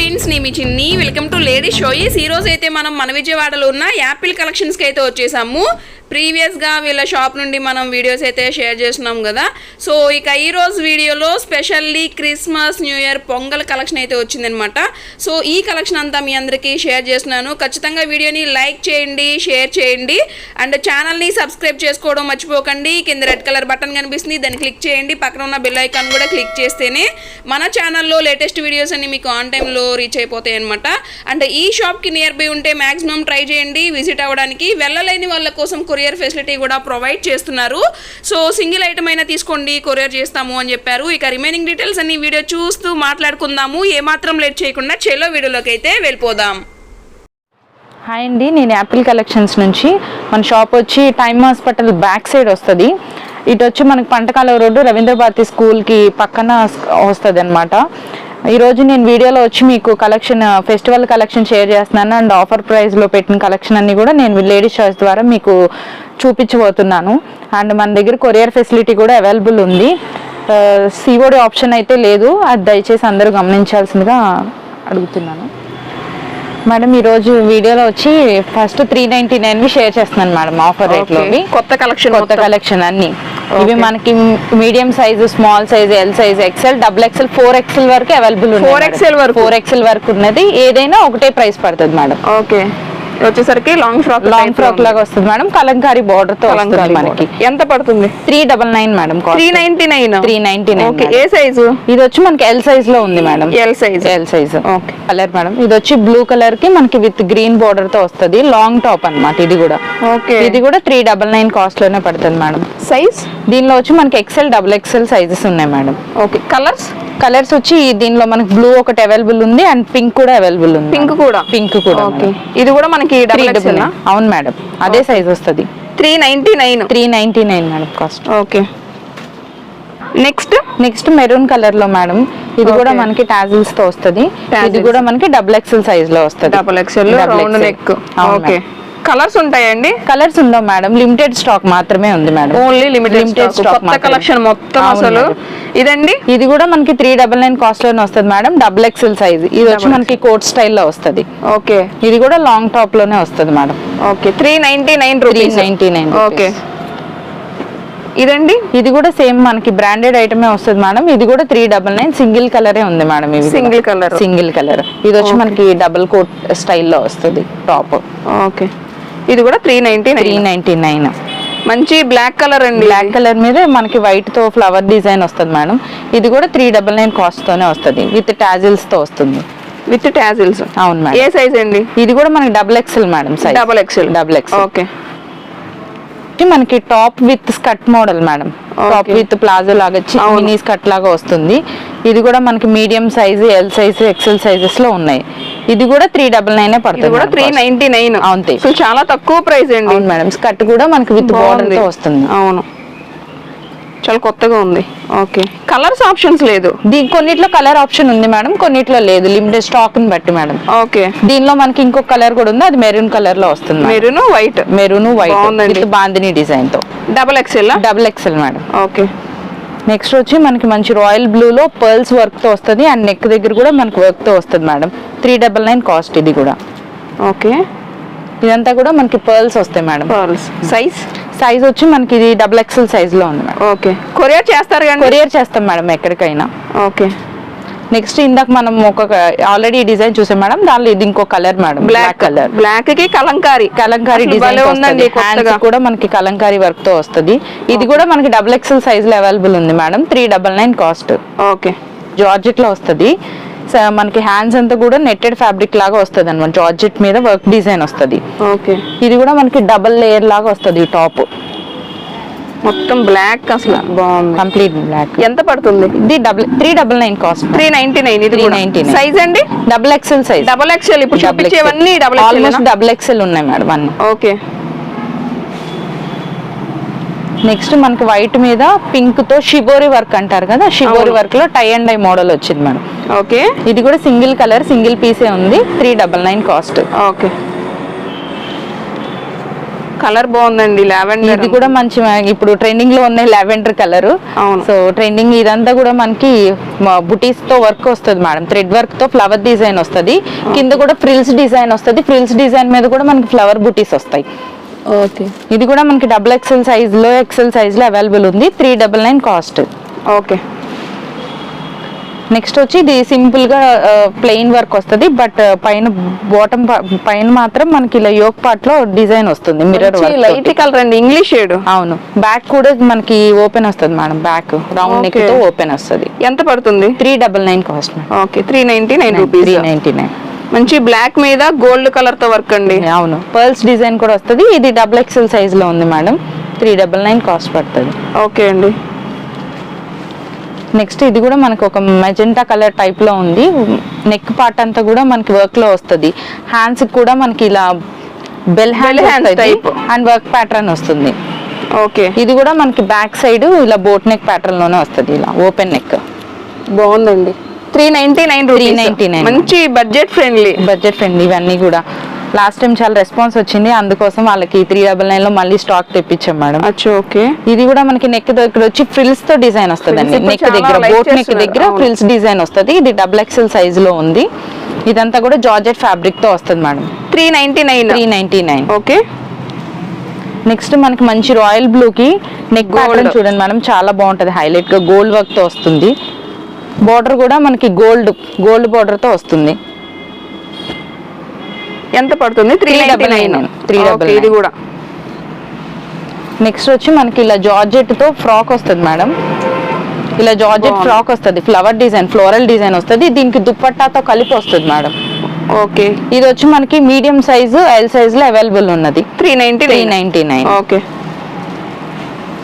Friends, నేను మీ Chinni. Welcome to lady షోయిస్. ఈ రోజు అయితే మనం మన విజయవాడలో ఉన్న యాపిల్ కలెక్షన్స్కి అయితే వచ్చేసాము. ప్రీవియస్గా వీళ్ళ షాప్ నుండి మనం వీడియోస్ అయితే షేర్ చేస్తున్నాం కదా. సో ఇక ఈరోజు వీడియోలో specially Christmas, new year, pongal collection అయితే వచ్చిందనమాట. సో ఈ కలెక్షన్ అంతా మీ అందరికీ షేర్ చేస్తున్నాను. ఖచ్చితంగా వీడియోని లైక్ చేయండి, షేర్ చేయండి అండ్ ఛానల్ని సబ్స్క్రైబ్ చేసుకోవడం మర్చిపోకండి. కింద రెడ్ కలర్ బటన్ కనిపిస్తుంది, దాన్ని క్లిక్ చేయండి. పక్కన ఉన్న బెల్ ఐకాన్ కూడా క్లిక్ చేస్తేనే మన ఛానల్లో లేటెస్ట్ వీడియోస్ అన్ని మీకు ఆన్ టైంలో రీచ్ అయిపోతాయి అనమాట. అంటే ఈ షాప్కి నియర్ బై ఉంటే మ్యాక్సిమం ట్రై చేయండి విజిట్ అవ్వడానికి. వెళ్ళలేని వాళ్ళ కోసం కొరియర్ ఫెసిలిటీ కూడా ప్రొవైడ్ చేస్తున్నారు. సో సింగిల్ ఐటమ్ అయినా తీసుకోండి, కొరియర్ చేస్తాము అని చెప్పారు. ఇక రిమైనింగ్ డీటెయిల్స్ అన్ని వీడియో చూస్తూ మాట్లాడుకుందాము. ఏమాత్రం లేట్ చేయకుండా చెలో వీడియోలోకి అయితే వెళ్ళిపోదాం. హాయ్ అండి, నేను యాపిల్ కలెక్షన్స్ నుంచి. మన షాప్ వచ్చి టైమ్ హాస్పిటల్ బ్యాక్ సైడ్ వస్తుంది. ఇటు వచ్చి మనకి పంటకాల రోడ్డు రవీంద్ర భారతి స్కూల్కి పక్కన వస్తుంది అనమాట. ఈరోజు నేను వీడియోలో వచ్చి మీకు కలెక్షన్, ఫెస్టివల్ కలెక్షన్ షేర్ చేస్తున్నాను అండ్ ఆఫర్ ప్రైస్లో పెట్టిన కలెక్షన్ అన్ని కూడా నేను లేడీస్ చాయిస్ ద్వారా మీకు చూపించబోతున్నాను. అండ్ మన దగ్గర కొరియర్ ఫెసిలిటీ కూడా అవైలబుల్ ఉంది. సిఓడి ఆప్షన్ అయితే లేదు, అది దయచేసి అందరూ గమనించాల్సిందిగా అడుగుతున్నాను. మేడం ఈరోజు వీడియోలో వచ్చి ఫస్ట్ 399 షేర్ చేస్తున్నాను మేడం ఆఫర్ రేట్లో. కొత్త కలెక్షన్ అన్ని ఇవి మనకి medium size, small size, L size, XL, double XL, 4XL వరకు అవైలబుల్ ఉంది. 4XL వరకు ఉన్నది. ఏదైనా ఒకటే ప్రైస్ పడుతుంది మేడం. ఓకే, వచ్చేసరికి లాంగ్ ఫ్రాక్ లాగా వస్తుంది మేడం. కలంకారీ బోర్డర్ తో వస్తుంది. మనకి ఎంత పడుతుంది? 399 మేడం. 399. ఓకే, ఏ సైజు? ఇది వచ్చి మనకి ఎల్ సైజ్ లో ఉంది madam. L size. Okay, colour madam ఇది వచ్చి బ్లూ కలర్ కి మనకి విత్ గ్రీన్ బోర్డర్ తో వస్తుంది. లాంగ్ టాప్ అన్నమాట ఇది కూడా. ఓకే, ఇది కూడా 399 కాస్ట్ లోనే పడుతుంది మేడం. సైజ్ దీనిలో వచ్చి మనకి ఎక్సెల్, డబుల్ ఎక్సెల్ సైజెస్ ఉన్నాయి మేడం. ఓకే, కలర్స్ వచ్చి దీనిలో మనకి బ్లూ ఒకటి అవైలబుల్ ఉంది అండ్ పింక్ కూడా అవైలబుల్ ఉంది. పింక్ కూడా. ఓకే, ఇది కూడా మనకి డబుల్ ఎక్సెల్. అవును మేడం, అదే సైజ్ వస్తుంది. 399 madam cost. Okay, next maroon colour లో మేడం. ఇది కూడా మనకి టాజిల్స్ తో వస్తుంది. ఇది కూడా మనకి డబుల్ ఎక్సెల్ సైజ్ లో వస్తుంది. Double XL round neck. Okay, colours ఉంటాయండి? కలర్స్ ఉండవు మేడం, లిమిటెడ్ స్టాక్ మాత్రమే ఉంది మేడం. Only limited stock. కొత్త కలెక్షన్ మొత్తం అసలు. ఇదండి, ఇది కూడా మనకి 399 కాస్ట్ లోనే వస్తుంది మేడం. Double XL size. ఇది వచ్చి మనకి కోట్ స్టైల్లో వస్తుంది. ఓకే, ఇది కూడా లాంగ్ టాప్ లోనే వస్తుంది మేడం. ఓకే, 399. ఓకే, ఇదండి, ఇది కూడా సేమ్ మనకి బ్రాండెడ్ ఐటమే వస్తుంది మేడం. ఇది కూడా 399. సింగిల్ కలరే ఉంది మేడం. ఇది సింగిల్ కలర్. ఇది వచ్చి మనకి డబుల్ కోట్ స్టైల్లో వస్తుంది టాప్. ఓకే, ఇది కూడా 399. మంచి బ్లాక్ కలర్ అండి. బ్లాక్ కలర్ మీద మనకి వైట్ తో ఫ్లవర్ డిజైన్ వస్తుంది మేడం. ఇది కూడా 399 కాస్ట్ తోనే వస్తుంది. విత్ టాజిల్స్ తో వస్తుంది. అవును మేడం. ఏ సైజ్ అండి? ఇది కూడా మనకి double XL madam. Double XL. Okay, మనకి top with skirt model madam. Top with palazzo లాగా మినీ స్కర్ట్ లాగా వస్తుంది. ఇది కూడా మనకి medium size, L size, XL sizes లో ఉన్నాయి. ఇది కూడా 399 పడుతుంది. 399. అంతే, చాలా తక్కువ ప్రైస్ అండి. అవును మేడం, స్కర్ట్ కూడా మనకి విత్ బోర్డర్ తో వస్తుంది. అవును, చాలా కొత్తగా ఉంది. ఓకే, కలర్స్ ఆప్షన్స్ లేదు. కొన్నిట్లో కలర్ ఆప్షన్ ఉంది మేడం, కొన్నిట్లో లేదు. లిమిటెడ్ స్టాక్ ని బట్టి మేడం. ఓకే, దీనిలో మనకి ఇంకొక కలర్ కూడా ఉంది. అది మెరూన్ కలర్ లో వస్తుంది. Maroon white with bandhani design తో. Double XL madam. Okay, next వచ్చి మనకి మంచి రాయల్ బ్లూ లో పర్ల్స్ వర్క్ తో వస్తుంది అండ్ నెక్ దగ్గర కూడా మనకి వర్క్ తో వస్తుంది మేడం. 399 కాస్ట్ ఇది కూడా. ఓకే, ఇదంతా కూడా మనకి పర్ల్స్ వస్తాయి మేడం. సైజ్ వచ్చి మనకి ఇది డబుల్ ఎక్సెల్ సైజ్ లో ఉంది మేడం. ఓకే, కొరియర్ చేస్తారు? కొరియర్ చేస్తాం మేడం ఎక్కడికైనా. ఓకే, నెక్స్ట్ ఇందాక మనం ఒక ఆల్రెడీ డిజైన్ చూసాం మేడం. దానిలో ఇది ఇంకో colour madam. Black colour. Black కి కలంకారీ డిజైన్ కూడా మనకి కలంకారీ వర్క్ తో వస్తుంది. ఇది కూడా మనకి డబుల్ ఎక్సెల్ సైజ్ లో అవైలబుల్ ఉంది మేడం. 399 కాస్ట్. ఓకే, జార్జెట్ లో వస్తుంది. మనకి హ్యాండ్స్ అంతా కూడా నెట్టెడ్ ఫ్యాబ్రిక్ లాగా వస్తుంది అనమాట. జార్జెట్ మీద వర్క్ డిజైన్ వస్తుంది. ఓకే, ఇది కూడా మనకి డబుల్ లేయర్ లాగా వస్తుంది. టాప్ మొత్తం బ్లాక్, అసలు బాగుంది. Complete black. ఎంత పడుతుంది? ఇది 399 కాస్ట్. 399. ఇది 399. సైజ్ అండి? Double XL size. Double XL. ఇప్పుడు చూపించేవన్నీ ఆల్మోస్ట్ డబుల్ ఎక్సెల్ ఉన్నాయి మేడం అన్ని. ఓకే, నెక్స్ట్ మనకి వైట్ మీద పింక్ తో షిబోరి వర్క్ అంటారు కదా, షిబోరి వర్క్ లో టై అండ్ డై మోడల్ వచ్చింది మేడం. ఓకే, ఇది కూడా సింగిల్ కలర్, సింగిల్ పీసే ఉంది. 399 కాస్ట్. ఓకే, కలర్ బాగుందండి లావెండర్. ఇది కూడా మంచి ఇప్పుడు ట్రెండింగ్ లో ఉన్న లావెండర్ కలర్. అవును. సో ట్రెండింగ్ ఇదంతా కూడా మనకి బుటీస్ తో వర్క్ వస్తుంది మేడం. థ్రెడ్ వర్క్ తో ఫ్లవర్ డిజైన్ వస్తుంది. కింద కూడా ఫ్రిల్స్ డిజైన్ వస్తుంది. ఫ్రిల్స్ డిజైన్ మీద కూడా మనకి ఫ్లవర్ బుటీస్ వస్తాయి. ఓకే. ఇది కూడా మనకి XXL సైజ్ లో XL సైజ్ లో అవైలబుల్ ఉంది. 399 కాస్ట్. ఓకే. నెక్స్ట్ వచ్చి ఇది సింపుల్ గా ప్లెయిన్ వర్క్ వస్తుంది. బట్ పైన బాటమ్ పైన మాత్రం మనకి ఇలా యోక్ పార్ట్ లో డిజైన్ వస్తుంది. మిర్రర్ వర్క్ లైట్ కలర్ అండి, ఇంగ్లీష్ షేడ్. అవును. బ్యాక్ కూడా మనకి ఓపెన్ వస్తుంది మేడం. బ్యాక్ రౌండ్ నెక్ తో ఓపెన్ వస్తుంది. ఎంత పడుతుంది? 399 కాస్ట్. ఓకే. 399 రూపీస్. 399. మంచి బ్లాక్ మీద గోల్డ్ కలర్ తో వర్క్ అండి. అవును. పర్ల్స్ డిజైన్ కూడా వస్తుంది. ఇది XXL సైజ్ లో ఉంది మేడం. 399 కాస్ట్ పడుతుంది. ఓకే అండి. నెక్స్ట్ ఇది కూడా మనకు ఒక మెజెంటా కలర్ టైప్ లో ఉంది. నెక్ పార్ట్ అంతా కూడా మనకి వర్క్ లో వస్తుంది. హ్యాండ్స్ కూడా మనకి ఇలా bell hand type and work pattern వస్తుంది. ఓకే. ఇది కూడా మనకి బ్యాక్ సైడ్ ఇలా బోట్ నెక్ ప్యాటర్న్ లోనే వస్తుంది. ఇలా ఓపెన్ నెక్ బాగుందండి. 399 రూపీస్. 399. మంచి బడ్జెట్ ఫ్రెండ్లీ. ఇవన్నీ కూడా లాస్ట్ టైం చాలా రెస్పాన్స్ వచ్చింది. అందుకోసం వాళ్ళకి 399 లో మళ్ళీ స్టాక్ తెప్పించాం మేడం. అచ్చా. ఓకే. ఇది కూడా మనకి నెక్ దగ్గర వచ్చి ఫ్రిల్స్ తో డిజైన్ వస్తుంది అండి. నెక్ దగ్గర బోట్ నెక్ దగ్గర ఫ్రిల్స్ డిజైన్ వస్తుంది. ఇది XXL సైజ్ లో ఉంది. ఇదంతా కూడా జార్జెట్ ఫ్యాబ్రిక్ తో వస్తుంది మేడం. 399. ఓకే. నెక్స్ట్ మనకి మంచి రాయల్ బ్లూ కి నెక్ ప్యాటర్న్ చూడండి మేడం, చాలా బాగుంటది. హైలైట్ గా గోల్డ్ వర్క్ తో వస్తుంది. బోర్డర్ కూడా మనకి గోల్డ్ బోర్డర్ తో వస్తుంది. ఎంత పడుతుంది? 399. ఇది కూడా. నెక్స్ట్ వచ్చి మనకి ఇలా జార్జెట్ తో ఫ్రాక్ వస్తుంది మేడం. ఇలా జార్జెట్ ఫ్రాక్ వస్తుంది. ఫ్లవర్ డిజైన్, ఫ్లోరల్ డిజైన్ వస్తుంది. దీనికి దుప్పట్టాతో కలిపి వస్తుంది మేడం. ఓకే. ఇది వచ్చి మనకి మీడియం సైజు L సైజ్ లో అవైలబుల్ ఉన్నది. 399. ఓకే.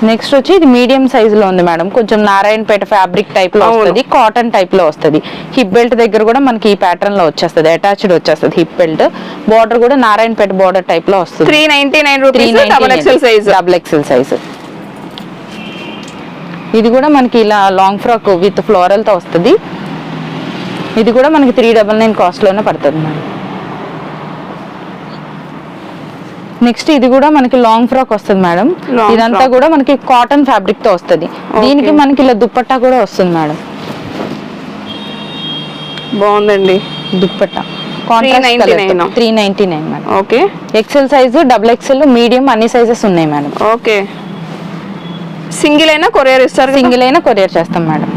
నెక్స్ట్ వచ్చి ఇది మీడియం సైజ్ లో ఉంది మేడం. కొంచెం నారాయణపేట ఫ్యాబ్రిక్ టైప్ లో వస్తుంది. కాటన్ టైప్ లో వస్తుంది. హిప్ బెల్ట్ దగ్గర కూడా మనకి ఈ ప్యాటర్న్ లో వచ్చేస్తుంది. అటాచ్డ్ వచ్చేస్తుంది హిప్ బెల్ట్. బార్డర్ కూడా నారాయణపేట బార్డర్ టైప్ లో వస్తుంది. 399 రూపీస్. XXL size. ఇది కూడా మనకి ఇలా లాంగ్ ఫ్రాక్ విత్ ఫ్లోరల్ తో వస్తుంది. ఇది కూడా మనకి 399 కాస్ట్ లోనే పడుతుంది మేడం. నెక్స్ట్ ఇది కూడా మనకి లాంగ్ ఫ్రాక్ వస్తుంది మేడం. ఇదంతా కూడా మనకి కాటన్ ఫ్యాబ్రిక్ తో వస్తుంది. దీనికి మనకి ఇలా దుప్పట్టా కూడా వస్తుంది మేడం. బాగుందండి dupatta. 399 madam. Okay. XL size, XXL, medium అన్ని సైజెస్ ఉన్నాయి మేడం. ఓకే. సింగిల్ అయినా కొరియర్ ఇస్తారు? సింగిల్ అయినా కొరియర్ చేస్తాం మేడం.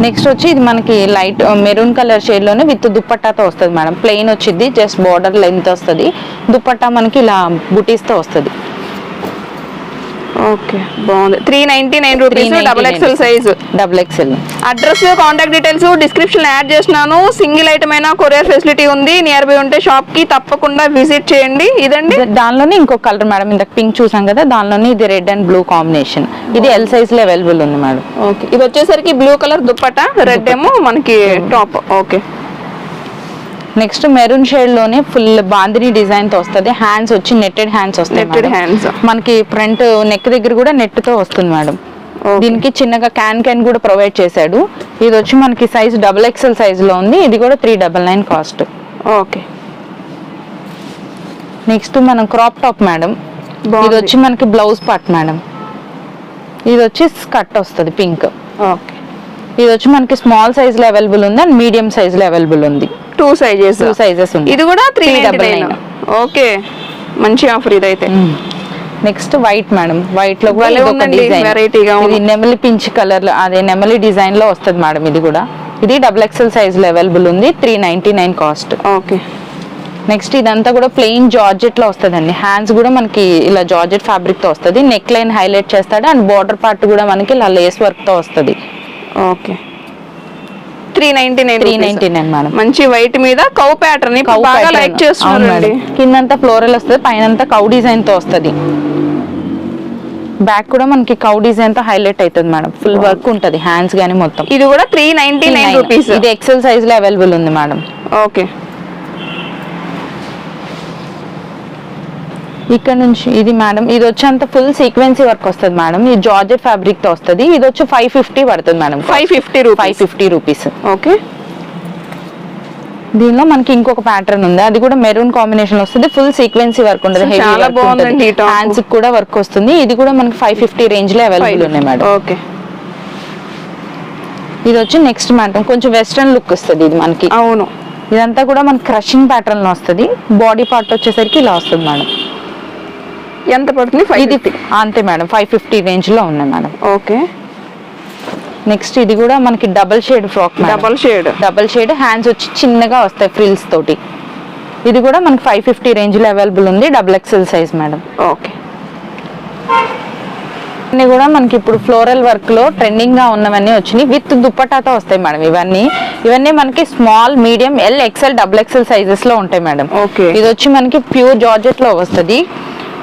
నెక్స్ట్ వచ్చి ఇది మనకి లైట్ మెరూన్ కలర్ షేడ్ లోనే విత్ దుప్పట్టాతో వస్తుంది మేడం. ప్లెయిన్ వచ్చింది, జస్ట్ బార్డర్ లెంత్ వస్తుంది. దుప్పట్టా మనకి ఇలా బుటీస్ తో వస్తుంది. ఓకే. బాగుంది. 399 rupees. XXL size. XXL. Address, contact details description add చేస్తున్నాను. సింగిల్ ఐటమ్ అయినా కొరియర్ ఫెసిలిటీ ఉంది. నియర్ బై ఉంటే షాప్ కి తప్పకుండా విజిట్ చేయండి. ఇదండి దానిలోనే ఇంకో కలర్ మేడం. ఇందాక పింక్ చూసాం కదా, దానిలోనే ఇది రెడ్ అండ్ బ్లూ కాంబినేషన్. ఇది L సైజ్ లో అవైలబుల్ ఉంది మేడం. ఓకే. ఇది వచ్చేసరికి బ్లూ కలర్ దుప్పట్టా, రెడ్ ఏమో మనకి top. Okay. Next maroon shade లోనే ఫుల్ బాందిని డిజైన్ తో వస్తుంది. హ్యాండ్స్ వచ్చి నెట్టెడ్ హ్యాండ్స్ వస్తాయి. Netted hands. మనకి ఫ్రంట్ నెక్ దగ్గర కూడా నెట్ తో వస్తుంది మేడం. దీనికి చిన్నగా క్యాన్ కూడా ప్రొవైడ్ చేశాడు. ఇది వచ్చి మనకి సైజ్ XXL సైజ్ లో ఉంది. ఇది కూడా 399 కాస్ట్. ఓకే. నెక్స్ట్ మనం క్రాప్ టాప్ మేడం. ఇది వచ్చి మనకి బ్లౌజ్ పార్ట్ మేడం. ఇది వచ్చి స్కర్ట్ వస్తుంది పింక్. ఓకే. ఇది వచ్చి మనకి స్మాల్ సైజ్ లో అవైలబుల్ ఉంది అండ్ మీడియం సైజ్ లో అవైలబుల్ ఉంది. 2 సైజెస్ ఉంది. ఇది కూడా 399. ఓకే. మంచి ఆఫర్ ఇదైతే. Next white madam. వైట్ లో కూడా ఒక డిజైన్ వెరైటీగా ఉంది. ఇది నెమలి పించ్ కలర్ లో, అదే నెమలి డిజైన్ లో వస్తుంది మేడం. ఇది కూడా ఇది XXL సైజ్ లో అవైలబుల్ ఉంది. 399 కాస్ట్. ఓకే. నెక్స్ట్ ఇదంతా కూడా ప్లెయిన్ జార్జెట్ లో వస్తుందండి. హ్యాండ్స్ కూడా మనకి ఇలా జార్జెట్ ఫ్యాబ్రిక్ తో వస్తుంది. నెక్ లైన్ హైలైట్ చేస్తాడు అండ్ బార్డర్ పార్ట్ కూడా మనకి ఇలా లేస్ వర్క్ తో వస్తుంది. ఓకే. 399 మేడం. మంచి వైట్ మీద కౌ ప్యాటర్న్ బాగా లైక్ చేస్తున్నారండి. కిందంతా ఫ్లోరల్ వస్తుంది, పైనంతా కౌ డిజైన్ తో వస్తుంది. బ్యాక్ కూడా మనకి కౌ డిజైన్ తో హైలైట్ అవుతుంది మేడం. ఫుల్ వర్క్ ఉంటది హ్యాండ్స్ గానీ మొత్తం. ఇది కూడా 399 రూపీస్. ఇది XL సైజ్ లో అవైలబుల్ ఉంది మేడం. ఓకే. ఇక్కడ నుంచి ఇది మేడం, ఇది వచ్చి అంత ఫుల్ సీక్వెన్సీ వర్క్ వస్తుంది మేడం. ఇది జార్జెట్ ఫ్యాబ్రిక్ తో వస్తుంది. ఇది వచ్చి 550 పడుతుంది మేడం. 550 రూపీస్. ఓకే. దీనిలో మనకి ఇంకొక ప్యాటర్న్ ఉంది, అది కూడా మెరూన్ కాంబినేషన్ వస్తుంది, ఫుల్ సీక్వెన్సీ వర్క్ ఉంటుంది, చాలా బాగుందండి. హ్యాండ్స్ కూడా వర్క్ వస్తుంది. ఇది కూడా మనకి 550 రేంజ్ లో అవైలబుల్ ఉన్నాయి మేడం. ఓకే, ఇది వచ్చి నెక్స్ట్ మేడం కొంచెం వెస్ట్రన్ లుక్ వస్తుంది ఇది మనకి. అవును, ఇదంతా కూడా మనకి క్రషింగ్ ప్యాటర్న్ లో వస్తుంది. బాడీ పార్ట్ వచ్చేసరికి ఇలా వస్తుంది మేడం. ఎంత పడుతుంది? ఇది అంతే మేడం, 550 రేంజ్ లో ఉన్నాయి మేడం. ఓకే, నెక్స్ట్ ఇది కూడా మనకి double shade frock. Double shade hands వచ్చి చిన్నగా వస్తాయి ఫ్రిల్స్ తోటి. ఇది కూడా మనకి 550 రేంజ్ లో అవైలబుల్ ఉంది, XXL సైజ్ మేడం. ఓకే, ఇవన్నీ కూడా మనకి ఇప్పుడు ఫ్లోరల్ వర్క్ లో ట్రెండింగ్ గా ఉన్నవన్నీ వచ్చినాయి, విత్ దుప్పటాతో వస్తాయి మేడం. ఇవన్నీ మనకి small, medium, L, XL, XXL sizes లో ఉంటాయి మేడం. ఓకే, ఇది వచ్చి మనకి ప్యూర్ జార్జెట్ లో వస్తుంది.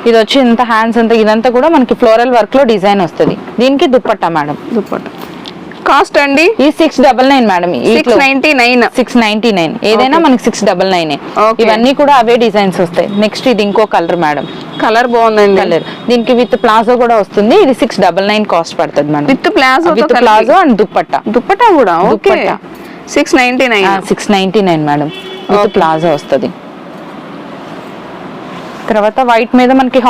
ఇది వచ్చి ఇంత హ్యాండ్స్ అంతా ఇదంతా కూడా మనకి ఫ్లోరల్ వర్క్ లో డిజైన్ వస్తుంది. దీనికి దుప్పట్టా మేడం. దుప్పట్టా కాస్ట్ అండి? ఈ 699 మేడం. 699 ఏదైనా మనకి 699. ఇవన్నీ కూడా అవే డిజైన్స్ వస్తాయి. నెక్స్ట్ ఇది ఇంకో కలర్ మేడం. కలర్ బాగుందండి. కలర్ దీనికి విత్ ప్లాజో కూడా వస్తుంది. ఇది 699 కాస్ట్ పడుతుంది madam. With palazzo and dupatta కూడా. Okay, 699 madam. విత్ ప్లాజో వస్తుంది. తర్వాత వైట్ మీద మనకి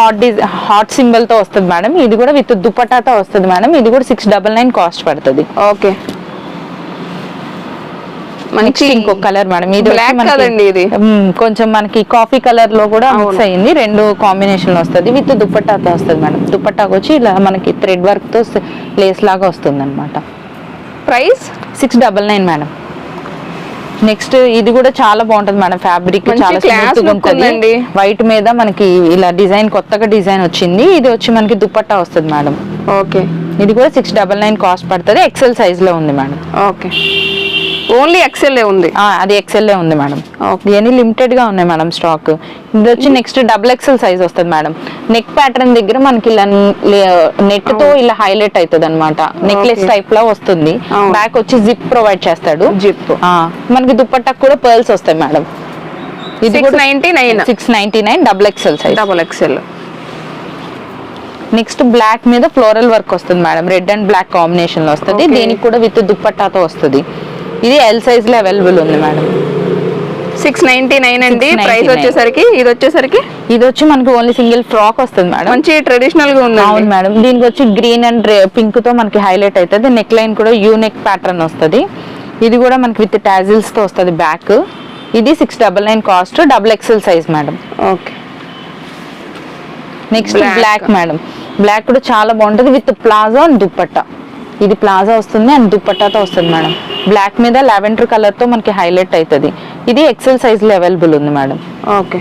హాట్ సింబల్ తో వస్తుంది మేడం. ఇది కూడా విత్ దుపట్టాతో వస్తుంది మేడం. ఇది కూడా 699 కాస్ట్ పడుతుంది. ఓకే, మనకి ఇంకో కలర్ మేడం. ఇది ఇది కొంచెం మనకి కాఫీ కలర్ లో కూడా మిక్స్ అయ్యింది, రెండు కాంబినేషన్ లో వస్తుంది. విత్ దుపట్టాతో వస్తుంది మేడం. దుపట్టాకి వచ్చి ఇలా మనకి థ్రెడ్ వర్క్ తో లేస్ లాగా వస్తుంది అనమాట. Price 699 madam. నెక్స్ట్ ఇది కూడా చాలా బాగుంటది మేడం. ఫ్యాబ్రిక్ చాలా స్మూత్ గా ఉంటుంది. వైట్ మీద మనకి ఇలా డిజైన్, కొత్తగా డిజైన్ వచ్చింది. ఇది వచ్చి మనకి దుపట్టా వస్తుంది మేడం. ఓకే, ఇది కూడా 699 కాస్ట్ పడుతుంది. XL సైజ్ లో ఉంది మేడం. ఓకే, ఓన్లీ XL ఉంది. అది XL ఉంది మేడం. ఇవన్నీ లిమిటెడ్ గా ఉన్నాయి మేడం స్టాక్. ఇది వచ్చి నెక్స్ట్ XXL సైజ్ వస్తుంది మేడం. నెక్ ప్యాటర్న్ దగ్గర మనకి ఇలా నెట్ తో ఇలా హైలైట్ అవుతుంది అనమాట. నెక్లెస్ టైప్ లో వస్తుంది. బ్యాక్ వచ్చి జిప్ ప్రొవైడ్ చేస్తాడు. జిప్ మనకి దుపట్టాకు కూడా పర్ల్స్ వస్తాయి మేడం. ఇది 699 XXL size. XXL. Next black మీద ఫ్లోరల్ వర్క్ వస్తుంది madam. Red and black combination లో వస్తుంది. దీనికి కూడా విత్ దుపట్టాతో వస్తుంది. ఇది L సైజ్ లో అవైలబుల్ ఉంది మేడం. 699 అండి. ప్రైస్ వచ్చేసరికి ఇది వచ్చి మనకి ఓన్లీ సింగిల్ ఫ్రాక్ వస్తుంది మేడం. మంచి ట్రెడిషనల్ గా ఉంది. అవును మేడం. దీనికి వచ్చి గ్రీన్ అండ్ పింక్ తో మనకి హైలైట్ అవుతుంది. నెక్ లైన్ కూడా యూనెక్ ప్యాటర్న్ వస్తుంది. ఇది కూడా మనకి విత్ టాజిల్స్ తో వస్తుంది బ్యాక్. ఇది 699 cost. XXL size madam. Okay, next black madam. Black కూడా చాలా బాగుంటుంది విత్ ప్లాజో అండ్ దుపట్టా. ఇది ప్లాజా వస్తుంది అండ్ దుపట్టాతో వస్తుంది మేడం. బ్లాక్ మీద లావెండర్ కలర్ తో మనకి హైలైట్ అవుతుంది. ఇది XL సైజ్ లో అవైలబుల్ ఉంది మేడం. ఓకే,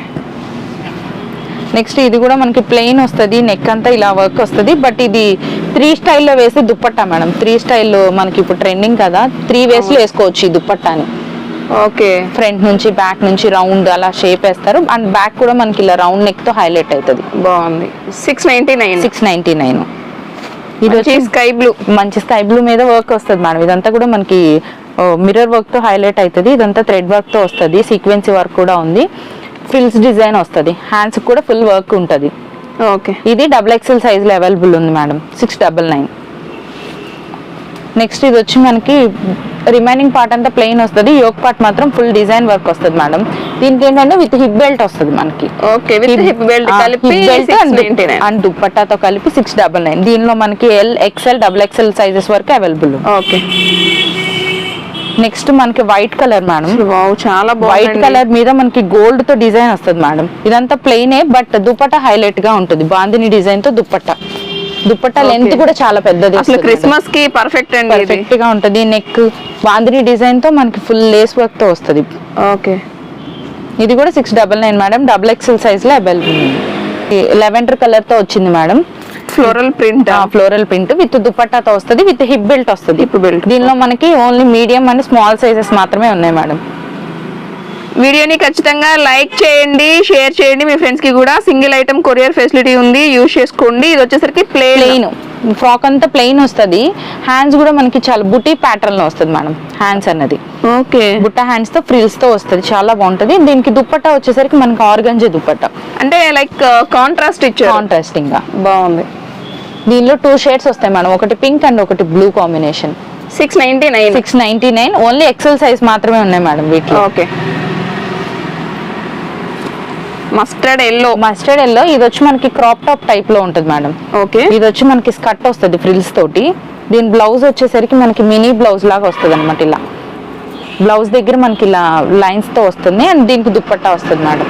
నెక్స్ట్ ఇది కూడా మనకి ప్లెయిన్ వస్తుంది. నెక్ అంతా ఇలా వర్క్ వస్తుంది. బట్ ఇది 3 స్టైల్లో వేసి దుపట్టా మేడం. 3 స్టైల్లో మనకి ఇప్పుడు ట్రెండింగ్ కదా, 3 వేస్ లో వేసుకోవచ్చు ఈ దుపట్టాని. ఓకే, ఫ్రంట్ నుంచి బ్యాక్ నుంచి రౌండ్ అలా షేప్ వేస్తారు. అండ్ బ్యాక్ కూడా మనకి ఇలా రౌండ్ నెక్ తో హైలైట్ అవుతుంది. బాగుంది. 699. ఇది వచ్చి మంచి స్కై బ్లూ మీద వర్క్ వస్తుంది మేడం. ఇదంతా కూడా మనకి మిర్రర్ వర్క్ తో హైలైట్ అవుతుంది. ఇదంతా థ్రెడ్ వర్క్ తో వస్తుంది. సీక్వెన్సీ వర్క్ కూడా ఉంది. ఫ్రిల్స్ డిజైన్ వస్తుంది. హ్యాండ్స్ కూడా ఫుల్ వర్క్ ఉంటుంది. ఓకే, ఇది XXL సైజ్ లో అవైలబుల్ ఉంది మేడం. 699. నెక్స్ట్ ఇది వచ్చి మనకి రిమైనింగ్ పార్ట్ అంతా ప్లెయిన్ వస్తుంది. యోక్ పార్ట్ మాత్రం ఫుల్ డిజైన్ వర్క్ వస్తుంది మేడం. దీనికి ఏంటంటే విత్ హిప్ బెల్ట్ వస్తుంది మనకి. ఓకే, విత్ హిప్ బెల్ట్ కలిపి అండ్ దుపట్టాతో కలిపి 699. దీనిలో మనకి L, XL, XXL సైజెస్ వరకు అవైలబుల్. ఓకే, నెక్స్ట్ మనకి వైట్ కలర్ మేడం. చాలా వైట్ కలర్ మీద మనకి గోల్డ్ తో డిజైన్ వస్తుంది మేడం. ఇదంతా ప్లెయినే బట్ దుపట్టా హైలైట్ గా ఉంటుంది. బాందిని డిజైన్ తో దుపట్టా లెంత్ కూడా చాలా పెద్దది. క్రిస్మస్ కి పర్ఫెక్ట్ అండి. పర్ఫెక్ట్ గా ఉంటది. నెక్ బాందిని డిజైన్ తో మనకి ఫుల్ లేస్ వర్క్ తో వస్తుంది. ఓకే, ఇది కూడా 699 మేడం. XXL సైజ్ లో అవైలబుల్ ఉంది. లెవెండర్ కలర్ తో వచ్చింది మేడం. ఫ్లోరల్ ప్రింట్ విత్ దుపట్టాతో వస్తుంది. విత్ హిప్ బెల్ట్ వస్తుంది. దీనిలో మనకి only medium and small sizes మాత్రమే ఉన్నాయి మేడం. వీడియోని ఖచ్చితంగా లైక్ చేయండి, షేర్ చేయండి మీ ఫ్రెండ్స్ కి కూడా. సింగిల్ ఐటమ్ కొరియర్ ఫెసిలిటీ ఉంది, యూజ్ చేసుకోండి. ఇది వచ్చేసరికి ప్లెయిన్ ఫ్రాక్ అంతా ప్లెయిన్ వస్తుంది. హ్యాండ్స్ కూడా మనకి చాలా బుటీ ప్యాటర్న్ లో వస్తుంది మేడం. హ్యాండ్స్ అన్నది ఓకే, బుట్ట హ్యాండ్స్ తో ఫ్రిల్స్ తో వస్తుంది. చాలా బాగుంటది. దీనికి దుపట్టా వచ్చేసరికి మనకి ఆర్గంజే దుపట్టా, అంటే లైక్ కాంట్రాస్టింగ్ గా బాగుంది. దీనిలో 2 షేడ్స్ వస్తాయి మేడం. ఒకటి పింక్ అండ్ ఒకటి blue combination. 699. Only XL size మాత్రమే ఉన్నాయి మేడం వీటిలో. ఓకే, మస్టర్డ్ ఎల్లో ఇది వచ్చి మనకి క్రాప్ టాప్ టైప్ లో ఉంటుంది మేడం. ఓకే, ఇది వచ్చి మనకి స్కర్ట్ వస్తుంది ఫ్రిల్స్ తోటి. దీని బ్లౌజ్ వచ్చేసరికి మనకి మినీ బ్లౌజ్ లాగా వస్తుంది అనమాట. ఇలా బ్లౌజ్ దగ్గర మనకి ఇలా లైన్స్ తో వస్తుంది అండ్ దీనికి దుప్పట్టా వస్తుంది మేడం.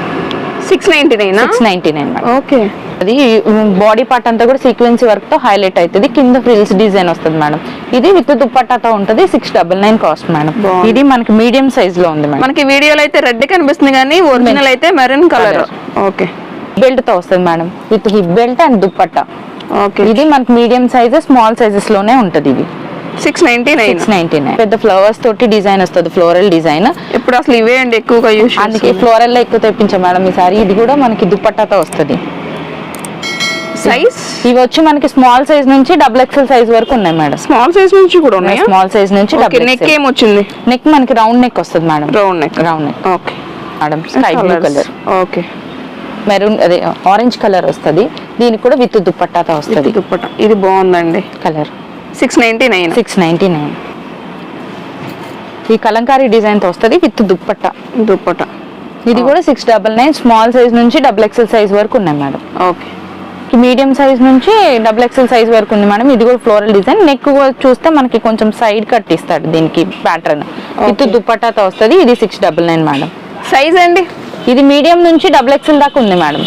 699 మేడం. ఓకే, అది బాడీ పార్ట్ అంతా కూడా సీక్వెన్సీ వర్క్ తో హైలైట్ అవుతుంది. కింద ఫ్రిల్స్ డిజైన్ వస్తుంది మేడం. ఇది విత్ దుప్పట్టాతో ఉంటుంది. 699 కాస్ట్ మేడం. ఇది మనకి మీడియం సైజ్ లో ఉంది మేడం. మనకి వీడియోలో అయితే రెడ్ కనిపిస్తుంది కానీ ఒరిజినల్ అయితే మెరూన్ కలర్. ఓకే, బెల్ట్ తో వస్తుంది madam with hip belt and dupatta. Okay, ఇది మనకి మీడియం సైజ్ స్మాల్ సైజెస్ లోనే ఉంటది. ఇది 699. పెద్ద ఫ్లవర్స్ తోటి డిజైన్ వస్తుంది, ఫ్లోరల్ డిజైన్. ఇప్పుడు అసలు ఇవే అండి ఎక్కువగా యూస్, అందుకే ఫ్లోరల్ లో ఎక్కువ తెప్పించాం మేడం ఈసారి. ఇది కూడా మనకి దుప్పట్టాతో వస్తుంది. సైజ్ ఇవి వచ్చి మనకి స్మాల్ సైజ్ నుంచి XXL సైజ్ వరకు ఉన్నాయి మేడం. స్మాల్ సైజ్ నుంచి కూడా ఉన్నాయి. స్మాల్ సైజ్ నుంచి నెక్ ఏం వచ్చింది? నెక్ మనకి రౌండ్ నెక్ వస్తుంది madam. Round neck. Okay madam. Sky blue colour, okay, maroon అదే ఆరెంజ్ కలర్ వస్తుంది. దీనికి కూడా విత్ దుప్పట్టాతో వస్తుంది. దుప్పట్టా ఇది బాగుందండి కలర్. 699. ఈ కలంకారీ డిజైన్ తో వస్తుంది విత్ దుప్పట్టా. ఇది కూడా 699. స్మాల్ సైజ్ నుంచి XXL సైజ్ వరకు ఉన్నాయి మేడం. ఓకే, మీడియం సైజ్ నుంచి XXL సైజ్ వరకు ఉంది మేడం. ఇది కూడా ఫ్లోరల్ డిజైన్. నెక్ చూస్తే మనకి కొంచెం సైడ్ కట్ ఇస్తాడు దీనికి ప్యాటర్న్. విత్ దుప్పట్టాతో వస్తుంది. ఇది 699 మేడం. సైజ్ అండి ఇది మీడియం నుంచి XXL దాకా ఉంది మేడం.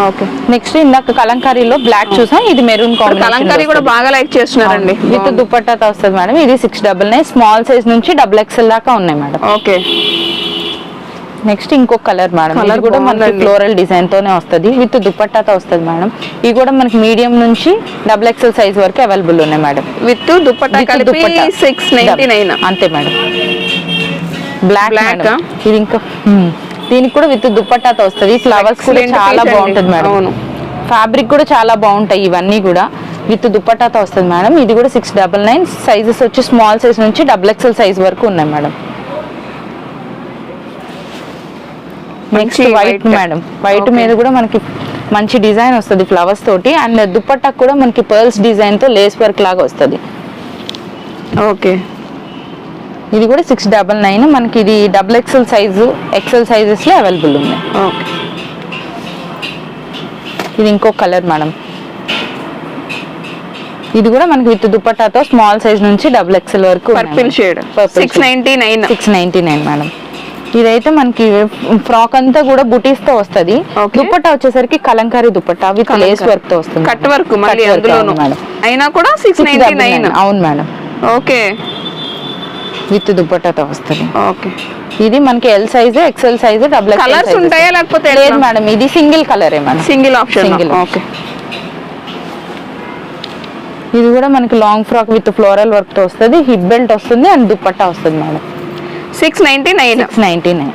ఓకే, నెక్స్ట్ ఇందాక కలంకారీలో బ్లాక్ చూసాం. ఇది మెరూన్ కలంకారీ కూడా బాగా లైక్ చేస్తున్నారండి. విత్ దుప్పట్టాతో వస్తుంది మేడం. ఇది 699. స్మాల్ సైజ్ నుంచి XXL దాకా ఉన్నాయి మేడం. ఓకే, నెక్స్ట్ ఇంకొక కలర్ మేడం. ఇది కూడా మనకి ఫ్లోరల్ డిజైన్ తోనే వస్తుంది విత్ దుప్పట్టాతో వస్తుంది మేడం. ఇది కూడా మనకి మీడియం నుంచి XXL సైజ్ వరకు అవైలబుల్ ఉన్నాయి మేడం. విత్ దుప్పట్టా కలిపి 699 అంతే మేడం. బ్లాక్. ఇది ఇంకా దీనికి కూడా విత్ దుప్పట్టాతో వస్తుంది. ఫ్లవర్స్ కూడా చాలా బాగుంటుంది మేడం. అవును, ఫ్యాబ్రిక్ కూడా చాలా బాగుంటాయి ఇవన్నీ కూడా. విత్ దుప్పట్టాతో వస్తుంది మేడం. ఇది కూడా 699. సైజెస్ వచ్చి స్మాల్ సైజ్ నుంచి XXL సైజ్ వరకు ఉన్నాయి madam. Next white madam. White మీద కూడా మనకి మంచి డిజైన్ వస్తుంది ఫ్లవర్స్ తోటి. అండ్ దుప్పట్టా కూడా మనకి పర్ల్స్ డిజైన్ తో లేస్ వర్క్ లాగా వస్తుంది. ఓకే, ఇది కూడా 699. మనకి ఇది XXL సైజు XL సైజెస్ లో అవైలబుల్ ఉన్నాయి. ఓకే, ఇది ఇంకో కలర్ మేడం. ఇది కూడా మనకి విత్ దుప్పట్టాతో స్మాల్ సైజ్ నుంచి XXL వరకు పర్పుల్ షేడ్ 699 మేడం. ఇదైతే మనకి ఫ్రాక్ అంతా కూడా బుటీస్ తో వస్తుంది. దుప్పట్టా వచ్చేసరికి Kalamkari dupatta with lace work తో వస్తుంది. కట్ వర్క్ మళ్ళీ అందులోను అయినా కూడా 699. అవును మేడం. ఓకే, విత్ దుప్పట్టాతో వస్తుంది. ఓకే, ఇది మనకి L size XL size XXL colours ఉంటాయా లేకపోతే? లేదు మేడం, ఇది సింగిల్ కలరే మేడం. Single option. ఓకే, ఇది కూడా మనకి long frock with floral work తో వస్తుంది. హిప్ బెల్ట్ వస్తుంది అండ్ దుప్పట్టా వస్తుంది మేడం. 699.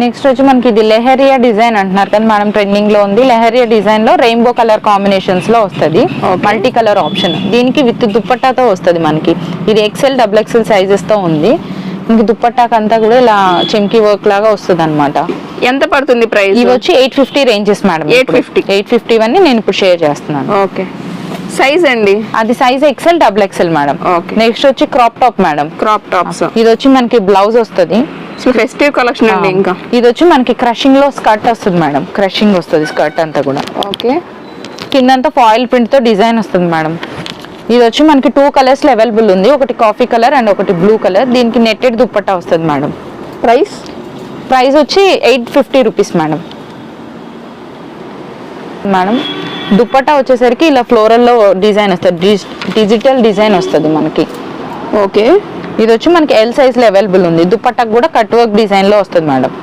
నెక్స్ట్ వచ్చి మనకి ఇది లెహరియా డిజైన్ అంటున్నారు కదా మేడం, ట్రెండింగ్ లో ఉంది. లెహరియా డిజైన్ లో రెయిన్బో కలర్ కాంబినేషన్స్ లో వస్తుంది. Multi colour option. దీనికి విత్ దుప్పట్టాతో వస్తుంది మనకి. ఇది XL XXL సైజెస్ తో ఉంది. ఇంక దుప్పట్టాకంతా కూడా ఇలా చెమ్కీ వర్క్ లాగా వస్తుంది అనమాట. ఎంత పడుతుంది ప్రైస్? ఇవి వచ్చి 850 రేంజెస్ మేడం. 850 అని నేను ఇప్పుడు షేర్ చేస్తున్నాను. ఓకే, సైజ్ అండి అది size XL XXL madam. Next వచ్చి crop top madam. Crop tops ఇది వచ్చి మనకి బ్లౌజ్ వస్తుంది. ఫెస్టివ్ కలెక్షన్ అండి. ఇంకా ఇది వచ్చి మనకి క్రషింగ్ లో స్కర్ట్ వస్తుంది మేడం. క్రషింగ్ వస్తుంది స్కర్ట్ అంతా కూడా. ఓకే, కిందంతా ఫాయిల్ ప్రింట్ తో డిజైన్ వస్తుంది మేడం. ఇది వచ్చి మనకి 2 కలర్స్ లో అవైలబుల్ ఉంది. ఒకటి కాఫీ కలర్ అండ్ ఒకటి బ్లూ కలర్. దీనికి నెట్టెడ్ దుప్పట్టా వస్తుంది మేడం. ప్రైస్ వచ్చి 850 రూపీస్ మేడం. దుప్పట్టా వచ్చేసరికి ఇలా ఫ్లోరల్ లో డిజైన్ వస్తుంది. డిజిటల్ డిజైన్ వస్తుంది మనకి. ఓకే, ఇది వచ్చి మనకి L సైజ్ లో అవైలబుల్ ఉంది. దుప్పట్టాకు కూడా కట్ వర్క్ డిజైన్ లో వస్తుంది మేడం.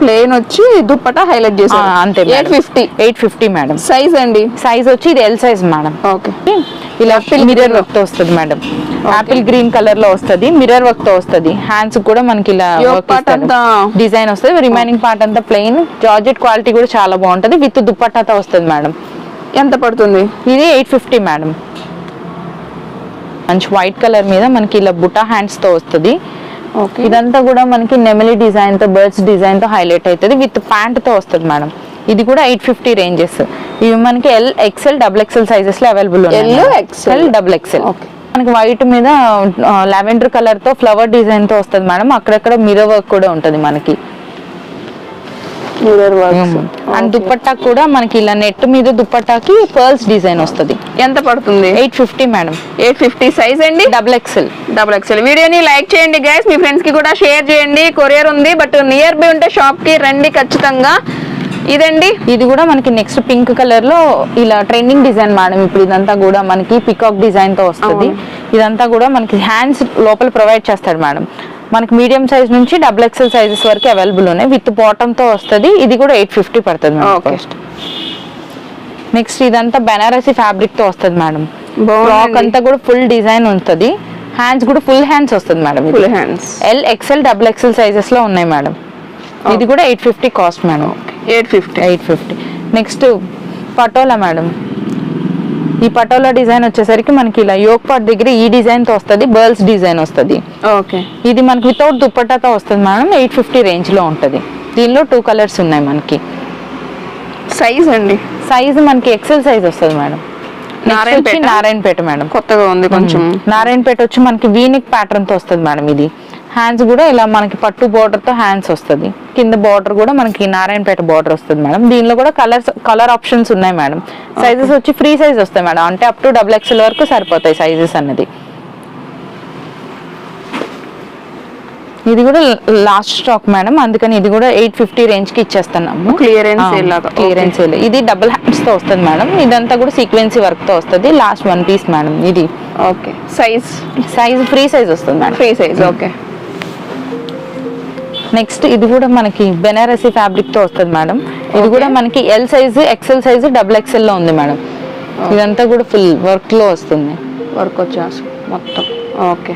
ప్లేన్ వచ్చి దుప్పట్టా హైలైట్ చేశారు. అంతే 850 మేడం. సైజ్ అండి సైజ్ వచ్చి ఇది L సైజ్ మేడం. ఓకే, ఇలా మిర్రర్ వర్క్ తో వస్తుంది మేడం. ఆపిల్ గ్రీన్ కలర్ లో వస్తుంది. మిర్రర్ వర్క్ తో వస్తుంది. హ్యాండ్స్ కూడా మనకి ఇలా డిజైన్ వస్తుంది. రిమైనింగ్ పార్ట్ అంతా ప్లెయిన్. జార్జెట్ క్వాలిటీ కూడా చాలా బాగుంటది. విత్ దుప్పట్టాతో వస్తుంది మేడం. ఎంత పడుతుంది? ఇది 850 మేడం. మంచి వైట్ కలర్ మీద మనకి ఇలా బుటా హ్యాండ్స్ తో వస్తుంది. ఇదంతా కూడా మనకి నెమలి డిజైన్ తో బర్డ్స్ డిజైన్ తో హైలైట్ అవుతుంది. విత్ ప్యాంట్ తో వస్తుంది మేడం. ఇది కూడా 850 రేంజెస్. ఇవి మనకి L XL XXL సైజెస్ లో అవైలబుల్ ఉన్నాయి. XL XXL. మనకి వైట్ మీద లావెండర్ కలర్ తో ఫ్లవర్ డిజైన్ తో వస్తుంది మేడం. అక్కడక్కడ మిర్రర్ వర్క్ కూడా ఉంటుంది మనకి. Mirror works. అండ్ దుపట్టా కూడా మనకి ఇలా నెట్ మీద దుపట్టాకి పర్ల్స్ డిజైన్ వస్తుంది. ఎంత పడుతుంది? 850 మేడం. 850. సైజ్ అండి? Double XL. వీడియోని లైక్ చేయండి గైస్, మీ ఫ్రెండ్స్ కి కూడా షేర్ చేయండి. కొరియర్ ఉంది, బట్ నియర్ బై ఉంటే షాప్ కి రండి ఖచ్చితంగా. ఇదండి, ఇది కూడా మనకి నెక్స్ట్ పింక్ కలర్ లో ఇలా ట్రెండింగ్ డిజైన్ మేడం. ఇప్పుడు ఇదంతా కూడా మనకి పికాక్ డిజైన్ తో వస్తుంది. ఇదంతా కూడా మనకి హ్యాండ్స్ లోపల ప్రొవైడ్ చేస్తాడు మేడం. మనకి మీడియం సైజ్ నుంచి డబుల్ ఎక్సెల్ సైజెస్ వరకు అవైలబుల్ ఉన్నాయి. విత్ బాటమ్ తో వస్తుంది. ఇది కూడా 850 పడుతుంది మేడం కాస్ట్. నెక్స్ట్ ఇదంతా బెనారసీ ఫ్యాబ్రిక్ తో వస్తుంది మేడం. ఫ్రాక్ అంతా కూడా ఫుల్ డిజైన్ ఉంటుంది. హ్యాండ్స్ కూడా ఫుల్ హ్యాండ్స్ వస్తుంది madam. Full hands L XL double XL sizes లో ఉన్నాయి మేడం. ఇది కూడా 850 cost madam. 850. Next Patola madam. ఈ పటోలా డిజైన్ వచ్చేసరికి మనకి ఇలా యోక్ పార్ట్ దగ్గర ఈ డిజైన్ తో వస్తుంది. బర్ల్స్ డిజైన్ వస్తుంది. ఓకే, ఇది మనకి వితౌట్ దుపట్టాతో వస్తుంది మేడం. 850 రేంజ్ లో ఉంటుంది. దీనిలో 2 కలర్స్ ఉన్నాయి మనకి. సైజ్ అండి? సైజ్ మనకి ఎక్సెల్ సైజ్ వస్తుంది మేడం. నారాయణపేట మేడం. కొత్తగా ఉంది కొంచెం. నారాయణపేట వచ్చి మనకి వీనిక్ ప్యాటర్న్ తో వస్తుంది మేడం. ఇది హ్యాండ్స్ కూడా ఇలా మనకి పట్టు బోర్డర్ తో హ్యాండ్స్ వస్తుంది. కింద బార్డర్ కూడా మనకి నారాయణపేట బార్డర్ వస్తుంది మేడం. దీనిలో కూడా కలర్ ఆప్షన్స్ ఉన్నాయి మేడం. సైజెస్ వచ్చి ఫ్రీ సైజ్ వస్తాయి మేడం. అంటే అప్ టు డబుల్ ఎక్స్ఎల్ వరకు సరిపోతాయి సైజెస్ అన్నది. ఇది కూడా లాస్ట్ స్టాక్ మేడం, అందుకని ఇది కూడా 850 రేంజ్ కి ఇచ్చేస్తున్నాము. Clearance sale. ఇది డబుల్ హ్యాండ్స్ తో వస్తుంది మేడం. ఇదంతా కూడా సీక్వెన్సీ వర్క్ తో వస్తుంది. లాస్ట్ 1 పీస్ మేడం ఇది. ఓకే, సైజ్ ఫ్రీ సైజ్ వస్తుంది madam. Free size. Okay, next ఇది కూడా మనకి బెనారసీ ఫ్యాబ్రిక్ తో వస్తుంది మేడం. ఇది కూడా మనకి L size, XL size, double XL లో ఉంది మేడం. ఇదంతా కూడా ఫుల్ వర్క్ లో వస్తుంది. వర్క్ వచ్చేసి మొత్తం. ఓకే,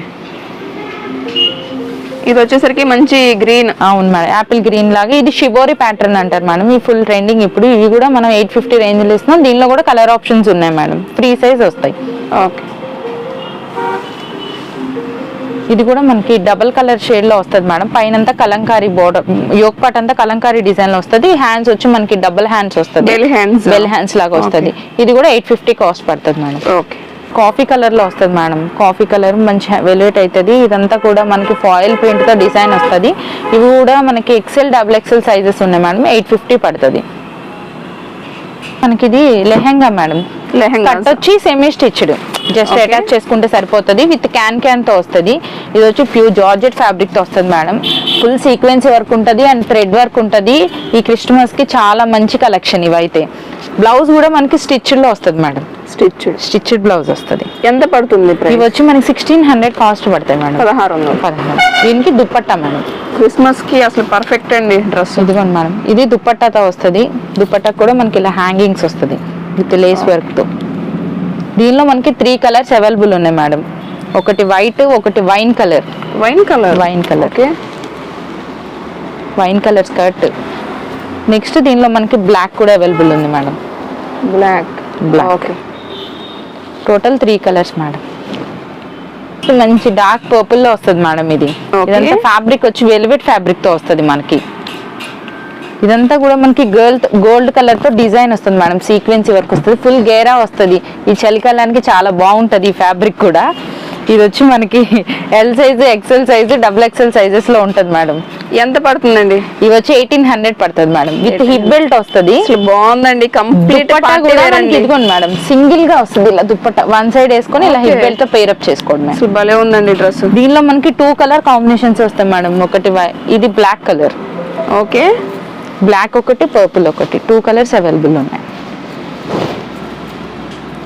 ఇది వచ్చేసరికి మంచి గ్రీన్. అవును మేడం, యాపిల్ గ్రీన్ లాగా. ఇది షిబోరి ప్యాటర్న్ అంటారు మేడం. ఈ ఫుల్ ట్రెండింగ్ ఇప్పుడు. ఇవి కూడా మనం 850 రేంజ్ లో ఇస్తున్నాం. దీనిలో కూడా కలర్ ఆప్షన్స్ ఉన్నాయి మేడం. ఫ్రీ సైజ్ వస్తాయి. ఓకే, ఇది కూడా మనకి డబుల్ కలర్ షేడ్ లో వస్తుంది మేడం. పైన అంతా కలంకారీ బోర్డర్, యోక్ పార్ట్ అంతా కలంకారీ డిజైన్ లో వస్తుంది. హ్యాండ్స్ వచ్చి మనకి డబుల్ హ్యాండ్స్ వస్తుంది. బెల్ హ్యాండ్స్ లాగా వస్తుంది. ఇది కూడా 850 కాస్ట్ పడుతుంది మేడం. ఓకే, కాఫీ కలర్ లో వస్తుంది మేడం. కాఫీ కలర్ మంచి వెల్వెట్ అవుతుంది. ఇదంతా కూడా మనకి ఫాయిల్ ప్రింట్ తో డిజైన్ వస్తుంది. ఇవి కూడా మనకి ఎక్సెల్, డబుల్ ఎక్సెల్ సైజెస్ ఉన్నాయి మేడం. 850 పడుతుంది. మనకి ఇది లెహెంగా మేడం. కట్ వచ్చి సెమీ స్టిచ్డ్, జస్ట్ అటాచ్ చేసుకుంటే సరిపోతుంది. విత్ క్యాన్ తో వస్తుంది. ఇది వచ్చి ప్యూర్ జార్జెట్ ఫ్యాబ్రిక్ తో వస్తుంది మేడం. ఫుల్ సీక్వెన్స్ వర్క్ ఉంటుంది అండ్ థ్రెడ్ వర్క్ ఉంటుంది. ఈ క్రిస్మస్ కి చాలా మంచి కలెక్షన్ ఇవైతే. బ్లౌజ్ కూడా మనకి స్టిచ్డ్ లో వస్తుంది మేడం. స్టిచ్డ్ బ్లౌజ్ వస్తుంది. ఎంత పడుతుంది? ఇవి వచ్చి మనకి 1600 కాస్ట్ పడతాయి మేడం. 1600. దీనికి దుపట్టా మేడం. క్రిస్మస్ కి అసలు పర్ఫెక్ట్ అండి డ్రెస్. ఇదిగోండి మేడం, ఇది దుపట్టాతో వస్తుంది. దుపట్టా కూడా మనకి ఇలా హ్యాంగింగ్స్ వస్తుంది విత్ లేస్ వర్క్ తో. దీనిలో మనకి 3 కలర్స్ అవైలబుల్ ఉన్నాయి మేడం. ఒకటి వైట్, ఒకటి wine colour. Okay, wine colour skirt. Next దీనిలో మనకి బ్లాక్ కూడా అవైలబుల్ ఉంది madam. Black. Okay, total 3 colours madam. మంచి డార్క్ పర్పుల్ లో వస్తుంది మేడం. ఇది ఇదంతా ఫ్యాబ్రిక్ వచ్చి వెల్వెట్ ఫ్యాబ్రిక్ తో వస్తుంది మనకి. ఇదంతా కూడా మనకి గోల్డ్ కలర్ తో డిజైన్ వస్తుంది మేడం. సీక్వెన్సీ వర్క్ వస్తుంది. ఫుల్ గేరా వస్తుంది. ఈ చలికాలానికి చాలా బాగుంటది ఈ ఫ్యాబ్రిక్ కూడా. ఇది వచ్చి మనకి L size, XL size, double XL sizes లో ఉంటది మేడం. ఎంత పడుతుందండి? ఇవి వచ్చి 1800 పడుతుంది మేడం. విత్ హిప్ బెల్ట్ వస్తుంది. బాగుందండి. కంప్లీట్ ఇదిగోండి మేడం, సింగిల్ గా వస్తుంది ఇలా దుపట్టా. 1 సైడ్ వేసుకొని ఇలా హిప్ బెల్ట్ తో పేరప్ చేసుకోండి. భలే ఉందండి డ్రెస్. దీనిలో మనకి 2 కలర్ కాంబినేషన్స్ వస్తాయి మేడం. ఒకటి ఇది బ్లాక్ కలర్. ఓకే, బ్లాక్ ఒకటి, పర్పుల్ ఒకటి. 2 కలర్స్ అవైలబుల్ ఉన్నాయి.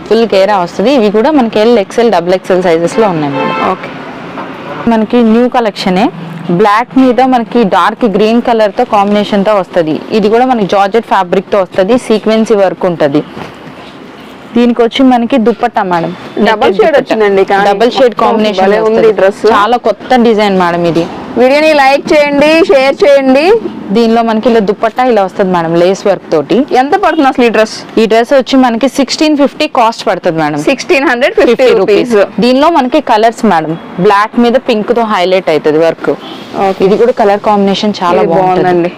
ఫుల్ గేరా వస్తుంది. ఇవి కూడా మనకి L, XL, double XL sizes లో ఉన్నాయి మేడం. ఓకే, మనకి న్యూ కలెక్షనే. బ్లాక్ మీద మనకి డార్క్ గ్రీన్ కలర్ తో కాంబినేషన్ తో వస్తుంది. ఇది కూడా మనకి జార్జెట్ ఫ్యాబ్రిక్ తో వస్తుంది. సీక్వెన్సీ వర్క్ ఉంటుంది. దీనికి వచ్చి మనకి దుపట్టా మేడం. డబుల్ షేడ్ వచ్చిందండి. డబుల్ షేడ్ కాంబినేషన్ ఉంది డ్రెస్. చాలా కొత్త డిజైన్ మేడం. ఇది వీడియోని లైక్ చేయండి, షేర్ చేయండి. దీనిలో మనకి ఇలా దుపట్టా ఇలా వస్తుంది మేడం, లేస్ వర్క్ తోటి. ఎంత పడుతుంది అసలు ఈ డ్రెస్? ఈ డ్రెస్ వచ్చి మనకి 1650 కాస్ట్ పడుతుంది మేడం. 1650 రూపీస్. దీనిలో మనకి కలర్స్ మేడం. బ్లాక్ మీద పింక్ తో హైలైట్ అవుతుంది వర్క్. ఇది కూడా కలర్ కాంబినేషన్ చాలా బాగుందండి.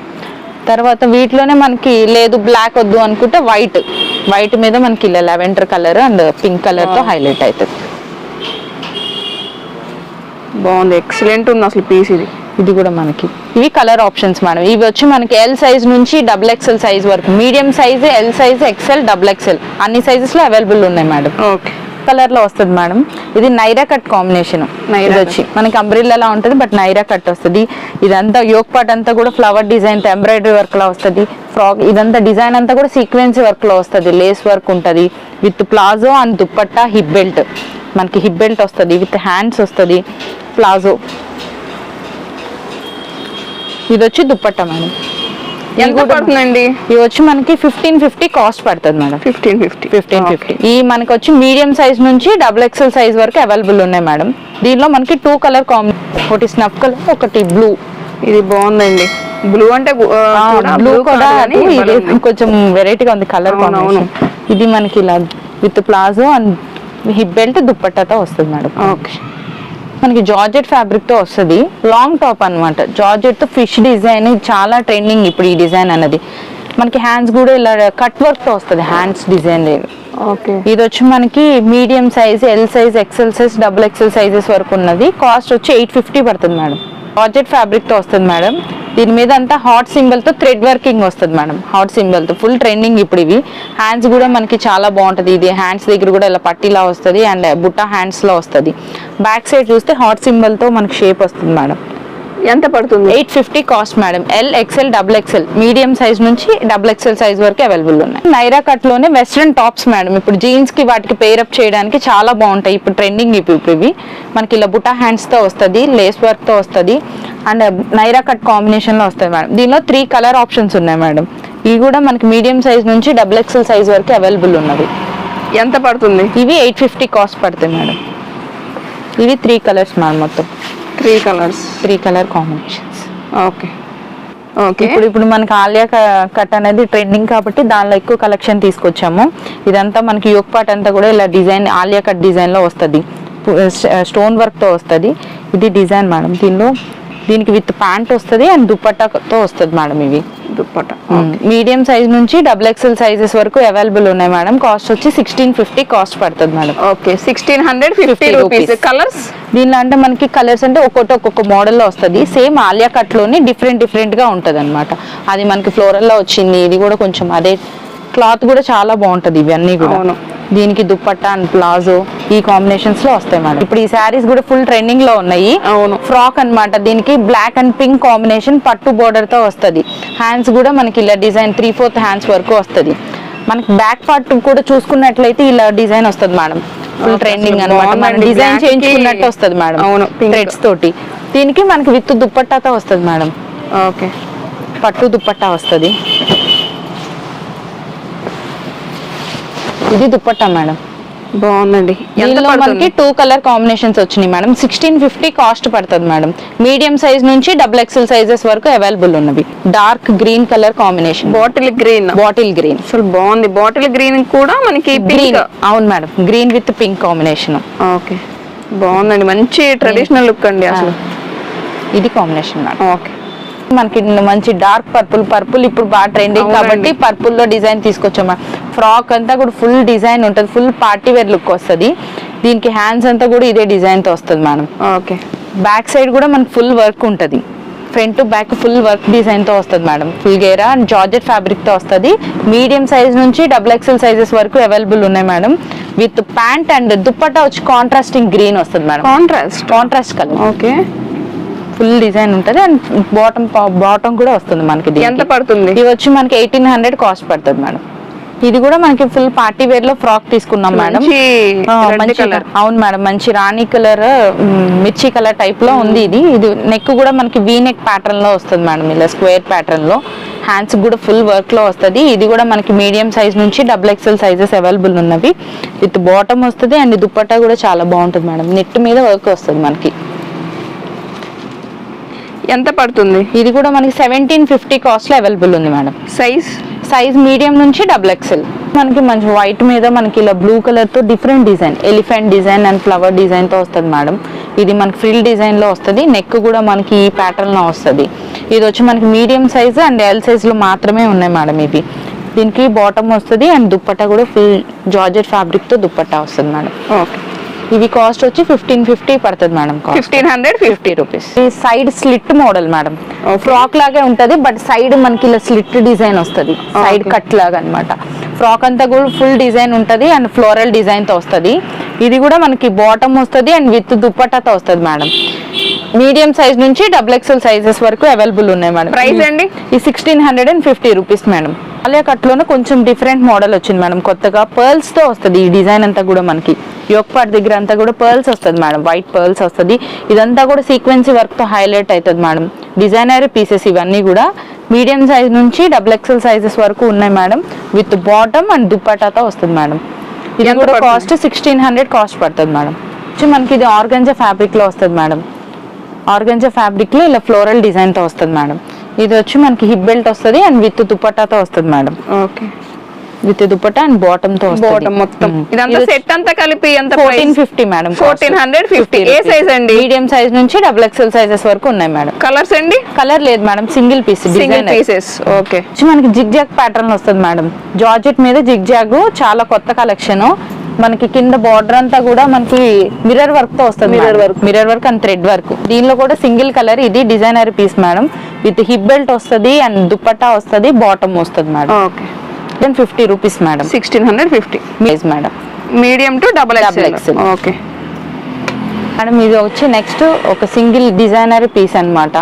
తర్వాత వీటిలోనే మనకి లేదు బ్లాక్ వద్దు అనుకుంటే వైట్ మీద మనకి ఇలా lavender colour and pink colour తో హైలైట్ అవుతుంది. బాగుంది, ఎక్సలెంట్ ఉంది అసలు పీస్. ఇది ఇది కూడా మనకి ఇవి కలర్ ఆప్షన్స్ మేడం. ఇవి వచ్చి మనకి ఎల్ సైజ్ నుంచి XXL సైజ్ వరకు, medium size, L size, XL, XXL అన్ని సైజెస్ లో అవైలబుల్ ఉన్నాయి మేడం. ఓకే, కలర్ లో వస్తుంది మేడం. ఇది నైరా కట్ కాంబినేషన్. ఇది వచ్చి మనకి అంబ్రిల్లా ఉంటుంది, బట్ నైరా కట్ వస్తుంది. ఇదంతా యోక్ పార్ట్ అంతా కూడా ఫ్లవర్ డిజైన్ తో ఎంబ్రాయిడరీ వర్క్ లా వస్తుంది. ఫ్రాక్ ఇదంతా డిజైన్ అంతా కూడా సీక్వెన్స్ వర్క్ లో వస్తుంది. లేస్ వర్క్ ఉంటుంది with palazzo and dupatta, hip belt. మనకి హిప్ బెల్ట్ వస్తుంది విత్ హ్యాండ్స్ వస్తుంది, ప్లాజో. ఇది వచ్చి దుప్పట్టా మేడం. ఎంత పడుతుందండి? ఇవి వచ్చి మనకి 1550 కాస్ట్ పడుతుంది మేడం. 1550. ఈ మనకి వచ్చి మీడియం సైజ్ నుంచి XXL సైజ్ వరకు అవైలబుల్ ఉన్నాయి మేడం. దీనిలో మనకి 2 కలర్ కాంబినేషన్, ఒకటి స్నఫ్ కలర్, ఒకటి బ్లూ. ఇది బాగుందండి. బ్లూ అంటే బ్లూ కూడా ఇది కొంచెం వెరైటీగా ఉంది కలర్ కాంబినేషన్. ఇది మనకి ఇలా with palazzo and hip belt, దుప్పట్టాతో వస్తుంది మేడం. ఓకే, మనకి జార్జెట్ ఫ్యాబ్రిక్ తో వస్తుంది. లాంగ్ టాప్ అన్నమాట. జార్జెట్ తో ఫిష్ డిజైన్ చాలా ట్రెండింగ్ ఇప్పుడు ఈ డిజైన్ అన్నది. మనకి హ్యాండ్స్ కూడా ఇలా కట్ వర్క్ తో వస్తుంది, హ్యాండ్స్ డిజైన్ లేదు. ఓకే, ఇది వచ్చి మనకి medium size, L size, XL size, XXL sizes వరకు ఉన్నది. కాస్ట్ వచ్చి 850 పడుతుంది మేడం. జార్జెట్ ఫ్యాబ్రిక్ తో వస్తుంది మేడం. దీని మీద అంతా హాట్ సింబల్ తో థ్రెడ్ వర్కింగ్ వస్తుంది మేడం. హాట్ సింబల్ తో ఫుల్ ట్రెండింగ్ ఇప్పుడు ఇవి. హ్యాండ్స్ కూడా మనకి చాలా బాగుంటది. ఇది హ్యాండ్స్ దగ్గర కూడా ఇలా పట్టీలా వస్తుంది అండ్ బుట్ట హ్యాండ్స్ లో వస్తుంది. బ్యాక్ సైడ్ చూస్తే హాట్ సింబల్ తో మనకి షేప్ వస్తుంది మేడం. ఎంత పడుతుంది? 850 cost madam. L, XL, XXL medium size నుంచి XXL సైజ్ వరకు అవైలబుల్ ఉన్నాయి. నైరా కట్ లోనే వెస్ట్రన్ టాప్స్ మేడం. ఇప్పుడు జీన్స్ కి వాటికి పేరప్ చేయడానికి చాలా బాగుంటాయి. ఇప్పుడు ట్రెండింగ్ ఇప్పుడు ఇవి మనకి ఇలా బుటా హ్యాండ్స్ తో వస్తుంది, లేస్ వర్క్ తో వస్తుంది అండ్ నైరా కట్ కాంబినేషన్ లో వస్తుంది మేడం. దీనిలో 3 కలర్ ఆప్షన్స్ ఉన్నాయి మేడం. ఇవి కూడా మనకి మీడియం సైజ్ నుంచి XXL సైజ్ వరకు అవైలబుల్ ఉన్నవి. ఎంత పడుతుంది? ఇవి 850 కాస్ట్ పడతాయి మేడం. ఇవి 3 కలర్స్ మేడం. మొత్తం 3 కలర్ కాంబినేషన్స్. Okay, okay. ఇప్పుడు మనకి ఆలియా కట్ అనేది ట్రెండింగ్ కాబట్టి దానిలో ఎక్కువ కలెక్షన్ తీసుకొచ్చాము. ఇదంతా మనకి యోక్ పార్ట్ అంతా కూడా ఇలా డిజైన్ ఆలియా కట్ డిజైన్ లో వస్తుంది, స్టోన్ వర్క్ తో వస్తుంది. ఇది డిజైన్ మేడం. దీనికి విత్ ప్యాంట్ వస్తుంది అండ్ దుప్పట్టాతో వస్తుంది మేడం. ఇవి దుప్పట్టా మీడియం సైజ్ నుంచి XXL సైజెస్ వరకు అవైలబుల్ ఉన్నాయి మేడం. కాస్ట్ వచ్చి 1650 కాస్ట్ పడుతుంది మేడం. Okay, 1650 rupees. కలర్స్ దీనిలో అంటే మనకి కలర్స్ అంటే ఒక్కొక్క మోడల్లో వస్తుంది. సేమ్ ఆలియా కట్ లోని డిఫరెంట్ గా ఉంటది అనమాట. అది మనకి ఫ్లోరల్ లో వచ్చింది. ఇది కూడా కొంచెం అదే క్లాత్ కూడా చాలా బాగుంటది. ఇవన్నీ కూడా దీనికి దుప్పట్టా అండ్ ప్లాజో ఈ కాంబినేషన్స్ లో వస్తాయి మేడం. ఇప్పుడు ఈ శారీస్ కూడా ఫుల్ ట్రెండింగ్ లో ఉన్నాయి. అవును, ఫ్రాక్ అన్నమాట. దీనికి బ్లాక్ అండ్ పింక్ కాంబినేషన్ పట్టు బోర్డర్ తో వస్తుంది. హ్యాండ్స్ కూడా మనకి ఇలా డిజైన్ 3/4 హ్యాండ్స్ వరకు వస్తుంది. మనకి బ్యాక్ పార్ట్ కూడా చూసుకున్నట్లయితే ఇలా డిజైన్ వస్తుంది మేడం. ఫుల్ ట్రెండింగ్ అనమాట. మనం డిజైన్ చేయించుకున్నట్టు వస్తుంది మేడం. అవును, థ్రెడ్స్ తోటి. దీనికి మనకి విత్ దుప్పట్టాతో వస్తుంది మేడం. ఓకే, పట్టు దుప్పట్టా వస్తుంది. ఇది దుప్పట్టా మేడం. బాగుందండి. దీనిలో మనకి 2 కలర్ కాంబినేషన్స్ వచ్చినాయి మేడం. 1650 కాస్ట్ పడుతుంది మేడం. మీడియం సైజ్ నుంచి XXL సైజెస్ వరకు అవైలబుల్ ఉన్నవి. Dark green colour combination, bottle green అసలు బాగుంది. బాటిల్ గ్రీన్ కూడా మనకి గ్రీన్. అవును madam, green with pink combination. Okay, బాగుందండి. మంచి ట్రెడిషనల్ లుక్ అండి అసలు. ఇది కాంబినేషన్ మేడం. ఓకే, మనకి మంచి డార్క్ పర్పుల్ ఇప్పుడు బాగా ట్రెండింగ్ కాబట్టి పర్పుల్ లో డిజైన్ తీసుకొచ్చాం. ఫ్రాక్ అంతా కూడా ఫుల్ డిజైన్ ఉంటుంది. ఫుల్ పార్టీ వేర్ లుక్ వస్తుంది. దీనికి హ్యాండ్స్ అంతా కూడా ఇదే డిజైన్ తో వస్తుంది మేడం. ఓకే, బ్యాక్ సైడ్ కూడా మనకి ఫుల్ వర్క్ ఉంటుంది. Front to back full work design తో వస్తుంది మేడం. ఫుల్ గేరా అండ్ జార్జెట్ ఫ్యాబ్రిక్ తో వస్తుంది. మీడియం సైజ్ నుంచి XXL సైజెస్ వరకు అవైలబుల్ ఉన్నాయి madam. With pant and dupatta వచ్చి కాంట్రాస్టింగ్ గ్రీన్ వస్తుంది madam. Contrast colour. Okay, full design ఉంటుంది అండ్ బాటమ్ కూడా వస్తుంది మనకి. ఎంత పడుతుంది? ఇది వచ్చి మనకి 1800 కాస్ట్ పడుతుంది మేడం. ఇది కూడా మనకి ఫుల్ పార్టీ వేర్ లో ఫ్రాక్ తీసుకున్నాం మేడం. అవును మేడం, మంచి రాణి కలర్, మిర్చి కలర్ టైప్ లో ఉంది. ఇది నెక్ కూడా మనకి వీ నెక్ ప్యాటర్న్ లో వస్తుంది మేడం. ఇలా స్క్వేర్ ప్యాటర్న్ లో హ్యాండ్స్ కూడా ఫుల్ వర్క్ లో వస్తుంది. ఇది కూడా మనకి మీడియం సైజ్ నుంచి XXL సైజెస్ అవైలబుల్ ఉన్నవి. విత్ బాటమ్ వస్తుంది అండ్ దుప్పట్టా కూడా చాలా బాగుంటుంది మేడం. నెట్ మీద వర్క్ వస్తుంది మనకి. ఎంత పడుతుంది? ఇది కూడా మనకి 1750 కాస్ట్ లో అవైలబుల్ ఉంది మేడం. సైజ్ మీడియం నుంచి XXL. మనకి మంచి వైట్ మీద మనకి ఇలా బ్లూ కలర్ తో different design, elephant design and flower design తో వస్తుంది మేడం. ఇది మనకి ఫ్రిల్ డిజైన్ లో వస్తుంది. నెక్ కూడా మనకి ఈ ప్యాటర్న్ లో వస్తుంది. ఇది వచ్చి మనకి medium size and L size లో మాత్రమే ఉన్నాయి మేడం. ఇవి దీనికి బాటమ్ వస్తుంది అండ్ దుప్పట్టా కూడా ఫుల్ జార్జెట్ ఫ్యాబ్రిక్ తో దుప్పట్టా వస్తుంది మేడం. ఓకే, ఇవి కాస్ట్ వచ్చి 1550 పడుతుంది మేడం. 1550 రూపీస్. ఈ side slit model madam, frock లాగే ఉంటది బట్ సైడ్ మనకి ఇలా స్లిట్ డిజైన్ వస్తుంది, సైడ్ కట్ లాగా అన్నమాట. ఫ్రాక్ అంతా కూడా ఫుల్ డిజైన్ ఉంటది అండ్ ఫ్లోరల్ డిజైన్ తో వస్తది. ఇది కూడా మనకి బాటమ్ వస్తది అండ్ విత్ దుప్పట్టాతో వస్తది మేడం. మీడియం సైజ్ నుంచి XXL సైజెస్ వరకు అవైలబుల్ ఉన్నాయి మేడం. ప్రైస్ అండి ఈ 1650 రూపీస్ మేడం. ఆలియా కట్ లోనే కొంచెం డిఫరెంట్ మోడల్ వచ్చింది మేడం, కొత్తగా పర్ల్స్ తో వస్తుంది. ఈ డిజైన్ అంతా కూడా మనకి యోక్ పార్ట్ దగ్గర అంతా కూడా పర్ల్స్ వస్తుంది మేడం, వైట్ పర్ల్స్ వస్తుంది. ఇదంతా కూడా సీక్వెన్సీ వర్క్ తో హైలైట్ అవుతుంది మేడం. డిజైనర్ పీసెస్ ఇవన్నీ కూడా మీడియం సైజ్ నుంచి XXL సైజెస్ వరకు ఉన్నాయి మేడం. విత్ బాటమ్ అండ్ దుప్పటాతో వస్తుంది మేడం. ఇది కూడా కాస్ట్ 1600 కాస్ట్ పడుతుంది మేడం. మనకి ఇది ఆర్గంజా ఫ్యాబ్రిక్ లో వస్తుంది మేడం. ఆర్గంజా ఫ్యాబ్రిక్ లో ఇలా ఫ్లోరల్ డిజైన్ తో వస్తుంది మేడం. ఇది వచ్చి మనకి హిప్ బెల్ట్ వస్తుంది అండ్ విత్ దుపట్టాతో వస్తుంది madam. Okay, with dupatta and bottom తో బాటమ్ మొత్తం ఇదంతా సెట్ అంతా కలిపి ఎంత? 1450 మేడం. 1450. ఏ సైజ్ అండి? మీడియం సైజ్ నుంచి XXL సైజెస్ వరకు ఉన్నాయి మేడం. కలర్స్ అండి? కలర్ లేదు madam, single piece design. Pieces. Okay, మనకి జిగ్ జాగ్ ప్యాటర్న్ వస్తుంది మేడం. జార్జెట్ మీద జిగ్ జాగ్, చాలా కొత్త కలెక్షన్. మనకి కింద బార్డర్ అంతా కూడా మనకి మిర్రర్ వర్క్ తో వస్తుంది. Mirror work and thread work. దీనిలో కూడా సింగిల్ కలర్. ఇది designer piece madam. With hip belt వస్తుంది అండ్ దుపట్టా వస్తుంది, బాటమ్ వస్తుంది madam. Okay, 50 rupees madam. 1650 madam. Medium to XXL. Okay madam, ఇది వచ్చి నెక్స్ట్ ఒక సింగిల్ డిజైనర్ పీస్ అన్నమాట.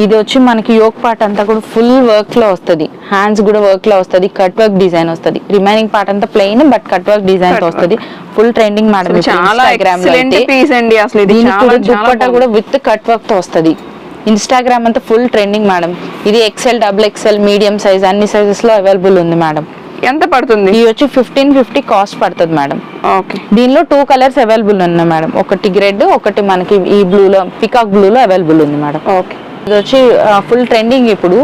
ఇది వచ్చి మనకి యోక్ పార్ట్ అంతా కూడా ఫుల్ వర్క్ లో వస్తుంది, హ్యాండ్స్ కూడా వర్క్ లో వస్తుంది, కట్ వర్క్ డిజైన్ వస్తుంది. రిమైనింగ్ పార్ట్ అంతా plain but cut work design తో వస్తుంది. Full trending madam. చాలా ఎక్సలెంట్ పీస్ అండి అసలు. ఇది దుపట్టా కూడా విత్ కట్ వర్క్ తో వస్తుంది. ఇన్స్టాగ్రామ్ అంతా ఫుల్ ట్రెండింగ్ మేడం. ఇది XL, XXL, మీడియం సైజ్ అన్ని సైజెస్ లో అవైలబుల్ ఉంది మేడం. ఎంత పడుతుంది? ఇది వచ్చి 1550 కాస్ట్ పడుతుంది మేడం. ఓకే, దీనిలో 2 కలర్స్ అవైలబుల్ ఉన్నాయి మేడం. ఒకటి రెడ్, ఒకటి మనకి ఈ బ్లూ లో, పికాక్ బ్లూ లో అవైలబుల్ ఉంది మేడం. ఓకే, ఇది వచ్చి ఫుల్ ట్రెండింగ్ ఇప్పుడు.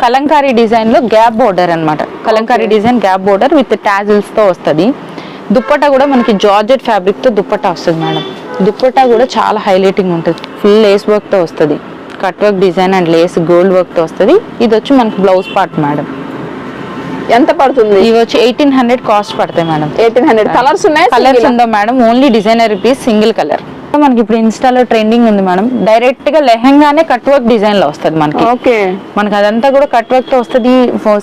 కలంకారీ డిజైన్ లో గ్యాప్ బోర్డర్ అన్నమాట. Kalamkari design gap border with tassels తో వస్తుంది. దుప్పట్టా కూడా మనకి జార్జెట్ ఫ్యాబ్రిక్ తో దుప్పట్టా వస్తుంది మేడం. దుప్పట్టా కూడా చాలా హైలైటింగ్ ఉంటుంది. ఫుల్ లేస్ వర్క్ తో వస్తుంది, cut work design and Lay's gold work తో వస్తుంది. ఇది వచ్చి మనకి బ్లౌజ్ పార్ట్ మేడం. ఎంత పడుతుంది? ఇవి వచ్చి 1800 కాస్ట్ పడతాయి మేడం. 1800. కలర్స్ ఉన్నాయి? కలర్స్ ఉందా madam? Only designer piece, single colour. మనకి ఇప్పుడు ఇన్స్టాలో ట్రెండింగ్ ఉంది మేడం. డైరెక్ట్ గా లెహంగానే కట్ వర్క్ డిజైన్ లో వస్తుంది మనకి. ఓకే, మనకి అదంతా కూడా కట్ వర్క్ తో వస్తుంది.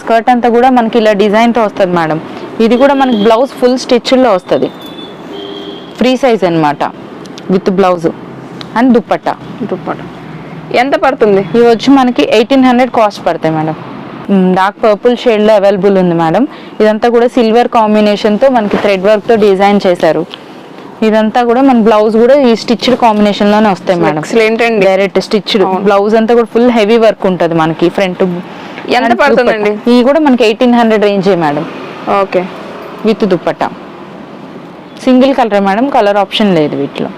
స్కర్ట్ అంతా కూడా మనకి ఇలా డిజైన్ తో వస్తుంది మేడం. ఇది కూడా మనకి బ్లౌజ్ ఫుల్ స్టిచ్ లో వస్తుంది, ఫ్రీ సైజ్ అన్నమాట, విత్ బ్లౌజ్ అండ్ దుప్పట్టా. ఎంత పడుతుంది? ఇవి వచ్చి మనకి 1800 కాస్ట్ పడతాయి మేడం. డార్క్ పర్పుల్ షేడ్ లో అవైలబుల్ ఉంది మేడం. ఇదంతా కూడా సిల్వర్ కాంబినేషన్ తో మనకి థ్రెడ్ వర్క్ తో డిజైన్ చేశారు. ఇదంతా కూడా మన బ్లౌజ్ కూడా ఈ స్టిచ్డ్ కాంబినేషన్ లోనే వస్తాయి మేడం. డైరెక్ట్ స్టిచ్డ్ బ్లౌజ్ అంతా కూడా ఫుల్ హెవీ వర్క్ ఉంటుంది మనకి ఫ్రంట్. ఎంత పడుతుందండి? ఇది కూడా మనకి 1800 రేంజే madam. Okay, with dupatta. Single colour madam, colour option లేదు వీటిలో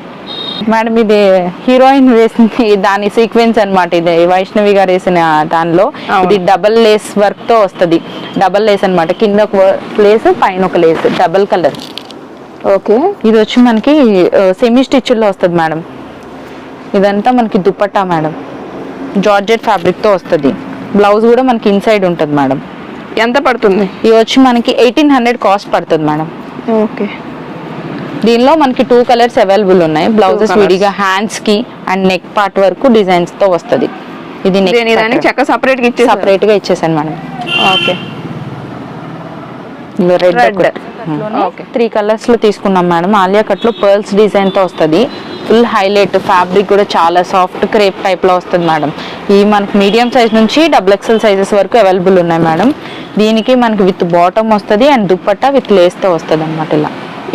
మేడం. ఇది హీరోయిన్ వేసింది దాని సీక్వెన్స్ అన్నమాట. ఇది వైష్ణవి గారు వేసిన దానిలో. ఇది డబల్ లేస్ వర్క్ తో వస్తుంది. డబల్ లేస్ అన్నమాట, కింద ఒక లేస్ పైన ఒక లేస్, డబల్ కలర్. ఓకే, ఇది వచ్చి మనకి సెమీ స్టిచ్ లో వస్తుంది మేడం. ఇదంతా మనకి దుపట్టా మేడం, జార్జెట్ ఫ్యాబ్రిక్ తో వస్తుంది. బ్లౌజ్ కూడా మనకి ఇన్సైడ్ ఉంటుంది మేడం. ఎంత పడుతుంది? ఇది వచ్చి మనకి 1800 కాస్ట్ పడుతుంది మేడం. ఓకే, దీనిలో మనకి 2 కలర్స్ అవైలబుల్ ఉన్నాయి. బ్లౌజెస్ విడిగా హ్యాండ్స్ కి అండ్ నెక్ పార్ట్ వరకు డిజైన్స్ తో వస్తుంది. ఇది నెక్ సపరేట్ గా ఇచ్చేసాను మేడం. ఓకే, రెడ్ 3 కలర్స్ లో తీసుకున్నాం మేడం. ఆలియా కట్ లో పర్ల్స్ డిజైన్ తో వస్తుంది. Full highlight. ఫ్యాబ్రిక్ కూడా చాలా సాఫ్ట్ క్రేప్ టైప్ లో వస్తుంది మేడం. ఈ మనకి మీడియం సైజ్ నుంచి XXL సైజెస్ వరకు అవైలబుల్ ఉన్నాయి మేడం. దీనికి మనకి విత్ బాటమ్ వస్తుంది అండ్ దుప్పట్టా విత్ లేస్ తో వస్తుంది అన్నమాట. ఇలా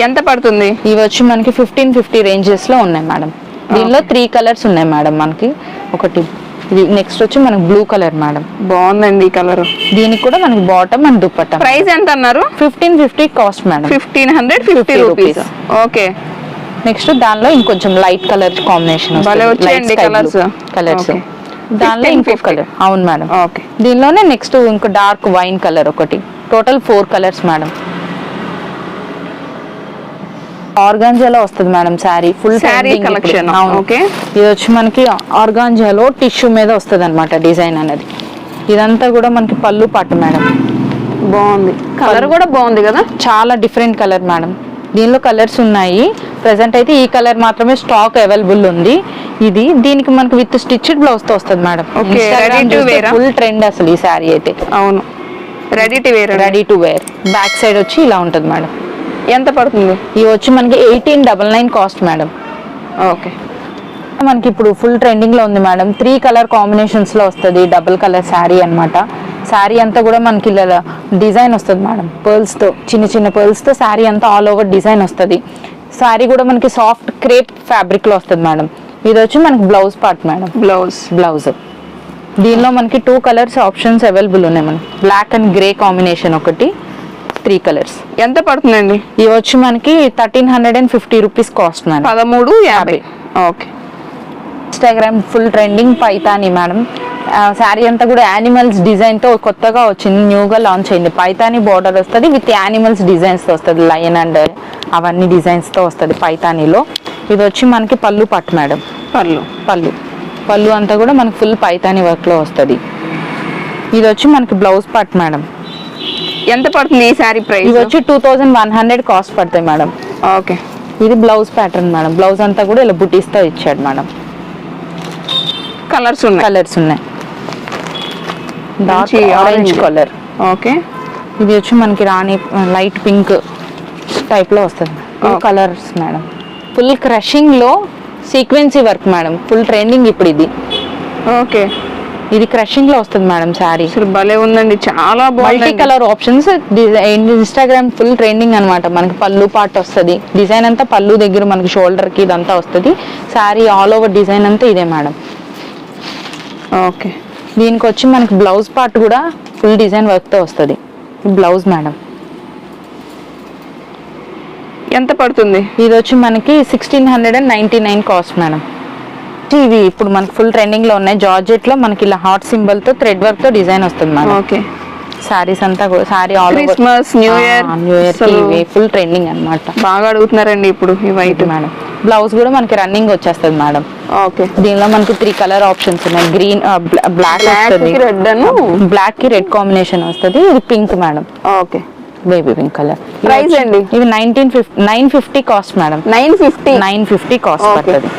ఎంత పడుతుంది? ఇవి వచ్చి మనకి 1550 రేంజెస్ లో ఉన్నాయి మేడం. దీనిలో 3 కలర్స్ ఉన్నాయి మేడం మనకి. ఒకటి ఇది, నెక్స్ట్ వచ్చి మనకి బ్లూ కలర్ మేడం. బాగుందండి ఈ కలర్. దీనికి కూడా మనకి బాటమ్ అండ్ దుపట్టా. ప్రైస్ ఎంత అన్నారు? 1550 cost madam. 1550 rupees. Okay, next దానిలో ఇంకొంచెం లైట్ కలర్ కాంబినేషన్ కలర్స్. దానిలో ఇంకొక కలర్. అవును మేడం. ఓకే, దీనిలోనే నెక్స్ట్ ఇంకో డార్క్ వైన్ కలర్ ఒకటి. Total 4 colours madam. ఆర్గాంజాలో వస్తుంది madam sari. Full sari collection. Okay, ఇది వచ్చి మనకి ఆర్గాంజాలో టిష్యూ మీద వస్తుంది అనమాట డిజైన్ అనేది. ఇదంతా కూడా మనకి పళ్ళు పట్టు మేడం. బాగుంది. కలర్ కూడా బాగుంది కదా, చాలా డిఫరెంట్ కలర్ మేడం. దీనిలో కలర్స్ ఉన్నాయి. ప్రెసెంట్ అయితే ఈ కలర్ మాత్రమే స్టాక్ అవైలబుల్ ఉంది. ఇది దీనికి మనకు విత్ స్టిచ్డ్ బ్లౌజ్ తో వస్తుంది మేడం. ఫుల్ ట్రెండ్ అసలు ఈ శారీ అయితే. అవును, ready to wear. Back side వచ్చి ఇలా ఉంటుంది మేడం. ఎంత పడుతుంది? ఇవి వచ్చి మనకి 1899 కాస్ట్ మేడం. ఓకే, మనకి ఇప్పుడు ఫుల్ ట్రెండింగ్ లో ఉంది మేడం. 3 కలర్ కాంబినేషన్స్ లో వస్తుంది. డబుల్ కలర్ శారీ అన్నమాట. శారీ అంతా కూడా మనకి ఇలా డిజైన్ వస్తుంది మేడం. పర్ల్స్ తో, చిన్న చిన్న పర్ల్స్ తో శారీ అంతా ఆల్ ఓవర్ డిజైన్ వస్తుంది. శారీ కూడా మనకి సాఫ్ట్ క్రేప్ ఫ్యాబ్రిక్ లో వస్తుంది మేడం. ఇది వచ్చి మనకి బ్లౌజ్ పార్ట్ మేడం. బ్లౌజ్ దీనిలో మనకి 2 కలర్స్ ఆప్షన్స్ అవైలబుల్ ఉన్నాయి మనకి. బ్లాక్ అండ్ గ్రే కాంబినేషన్ ఒకటి, 3 కలర్స్. ఎంత పడుతుందండి? ఇవి వచ్చి మనకి 1350 rupees cost madam. 1350. Okay. Instagram full trending Paithani madam. Sari అంతా కూడా యానిమల్స్ డిజైన్ తో కొత్తగా వచ్చింది, న్యూగా లాంచ్ అయింది. పైతాని బార్డర్ వస్తుంది విత్ యానిమల్స్ డిజైన్స్ తో వస్తుంది. లయన్ అండ్ అవన్నీ డిజైన్స్ తో వస్తుంది పైతానీలో. ఇది వచ్చి మనకి పళ్ళు పట్టు మేడం. పళ్ళు అంతా కూడా మనకి ఫుల్ పైతాని వర్క్ లో వస్తుంది. ఇది వచ్చి మనకి బ్లౌజ్ పార్ట్ మేడం. ఎంత పడుతుంది ఈ శారీ ప్రైస్? ఇది వచ్చి 2100 కాస్ట్ పడతాయి మేడం. ఓకే. ఇది బ్లౌజ్ ప్యాటర్న్ మేడం. బ్లౌజ్ అంతా కూడా ఇలా బుటీస్ తో ఇచ్చాడు మేడం. కలర్స్ ఉన్నాయి. Dark orange colour. ఓకే. ఇది వచ్చి మనకి రాణి లైట్ పింక్ టైప్ లో వస్తుంది. Colours madam. ఫుల్ క్రషింగ్ లో సీక్వెన్సీ వర్క్ మేడం. ఫుల్ ట్రెండింగ్ ఇప్పుడు ఇది. ఓకే. ఇది క్రషింగ్ లో వస్తుంది మేడం శారీ. భలే ఉందండి, చాలా బాగుంది. Multi colour options. Instagram full trending అన్నమాట. మనకి పళ్ళు పార్ట్ వస్తుంది. డిజైన్ అంతా పళ్ళు దగ్గర మనకి షోల్డర్ కి ఇదంతా వస్తుంది. శారీ ఆల్ ఓవర్ డిజైన్ అంతా ఇదే మేడం. ఓకే. దీనికి వచ్చి మనకి బ్లౌజ్ పార్ట్ కూడా ఫుల్ డిజైన్ వర్క్ తో వస్తుంది. Blouse madam. ఎంత పడుతుంది? ఇది వచ్చి మనకి 1699 కాస్ట్ మేడం. ఇవి ఇప్పుడు మనకి ఫుల్ ట్రెండింగ్ లో ఉన్నాయి. జార్జెట్ లో మనకి ఇలా హార్ట్ సింబల్ తో థ్రెడ్ వర్క్ తో డిజైన్ వస్తుంది మేడం. ఓకే. సారీస్ అంతా కూడా sorry all over Christmas, new year ఇవి ఫుల్ ట్రెండింగ్ అన్నమాట. బాగా అడుగుతున్నారండి ఇప్పుడు ఈ వైట్ మేడం. బ్లౌజ్ కూడా మనకి రన్నింగ్ వచ్చేస్తుంది మేడం. ఓకే. దీనిలో మనకి 3 కలర్ ఆప్షన్స్ ఉన్నాయి. గ్రీన్, బ్లాక్ వస్తుంది. బ్లాక్ కి రెడ్ కాంబినేషన్ వస్తుంది. ఇది pink madam. Okay. Baby pink colour. Price అండి? ఇవి 950 కాస్ట్ మేడం. 950 కాస్ట్ పడుతుంది.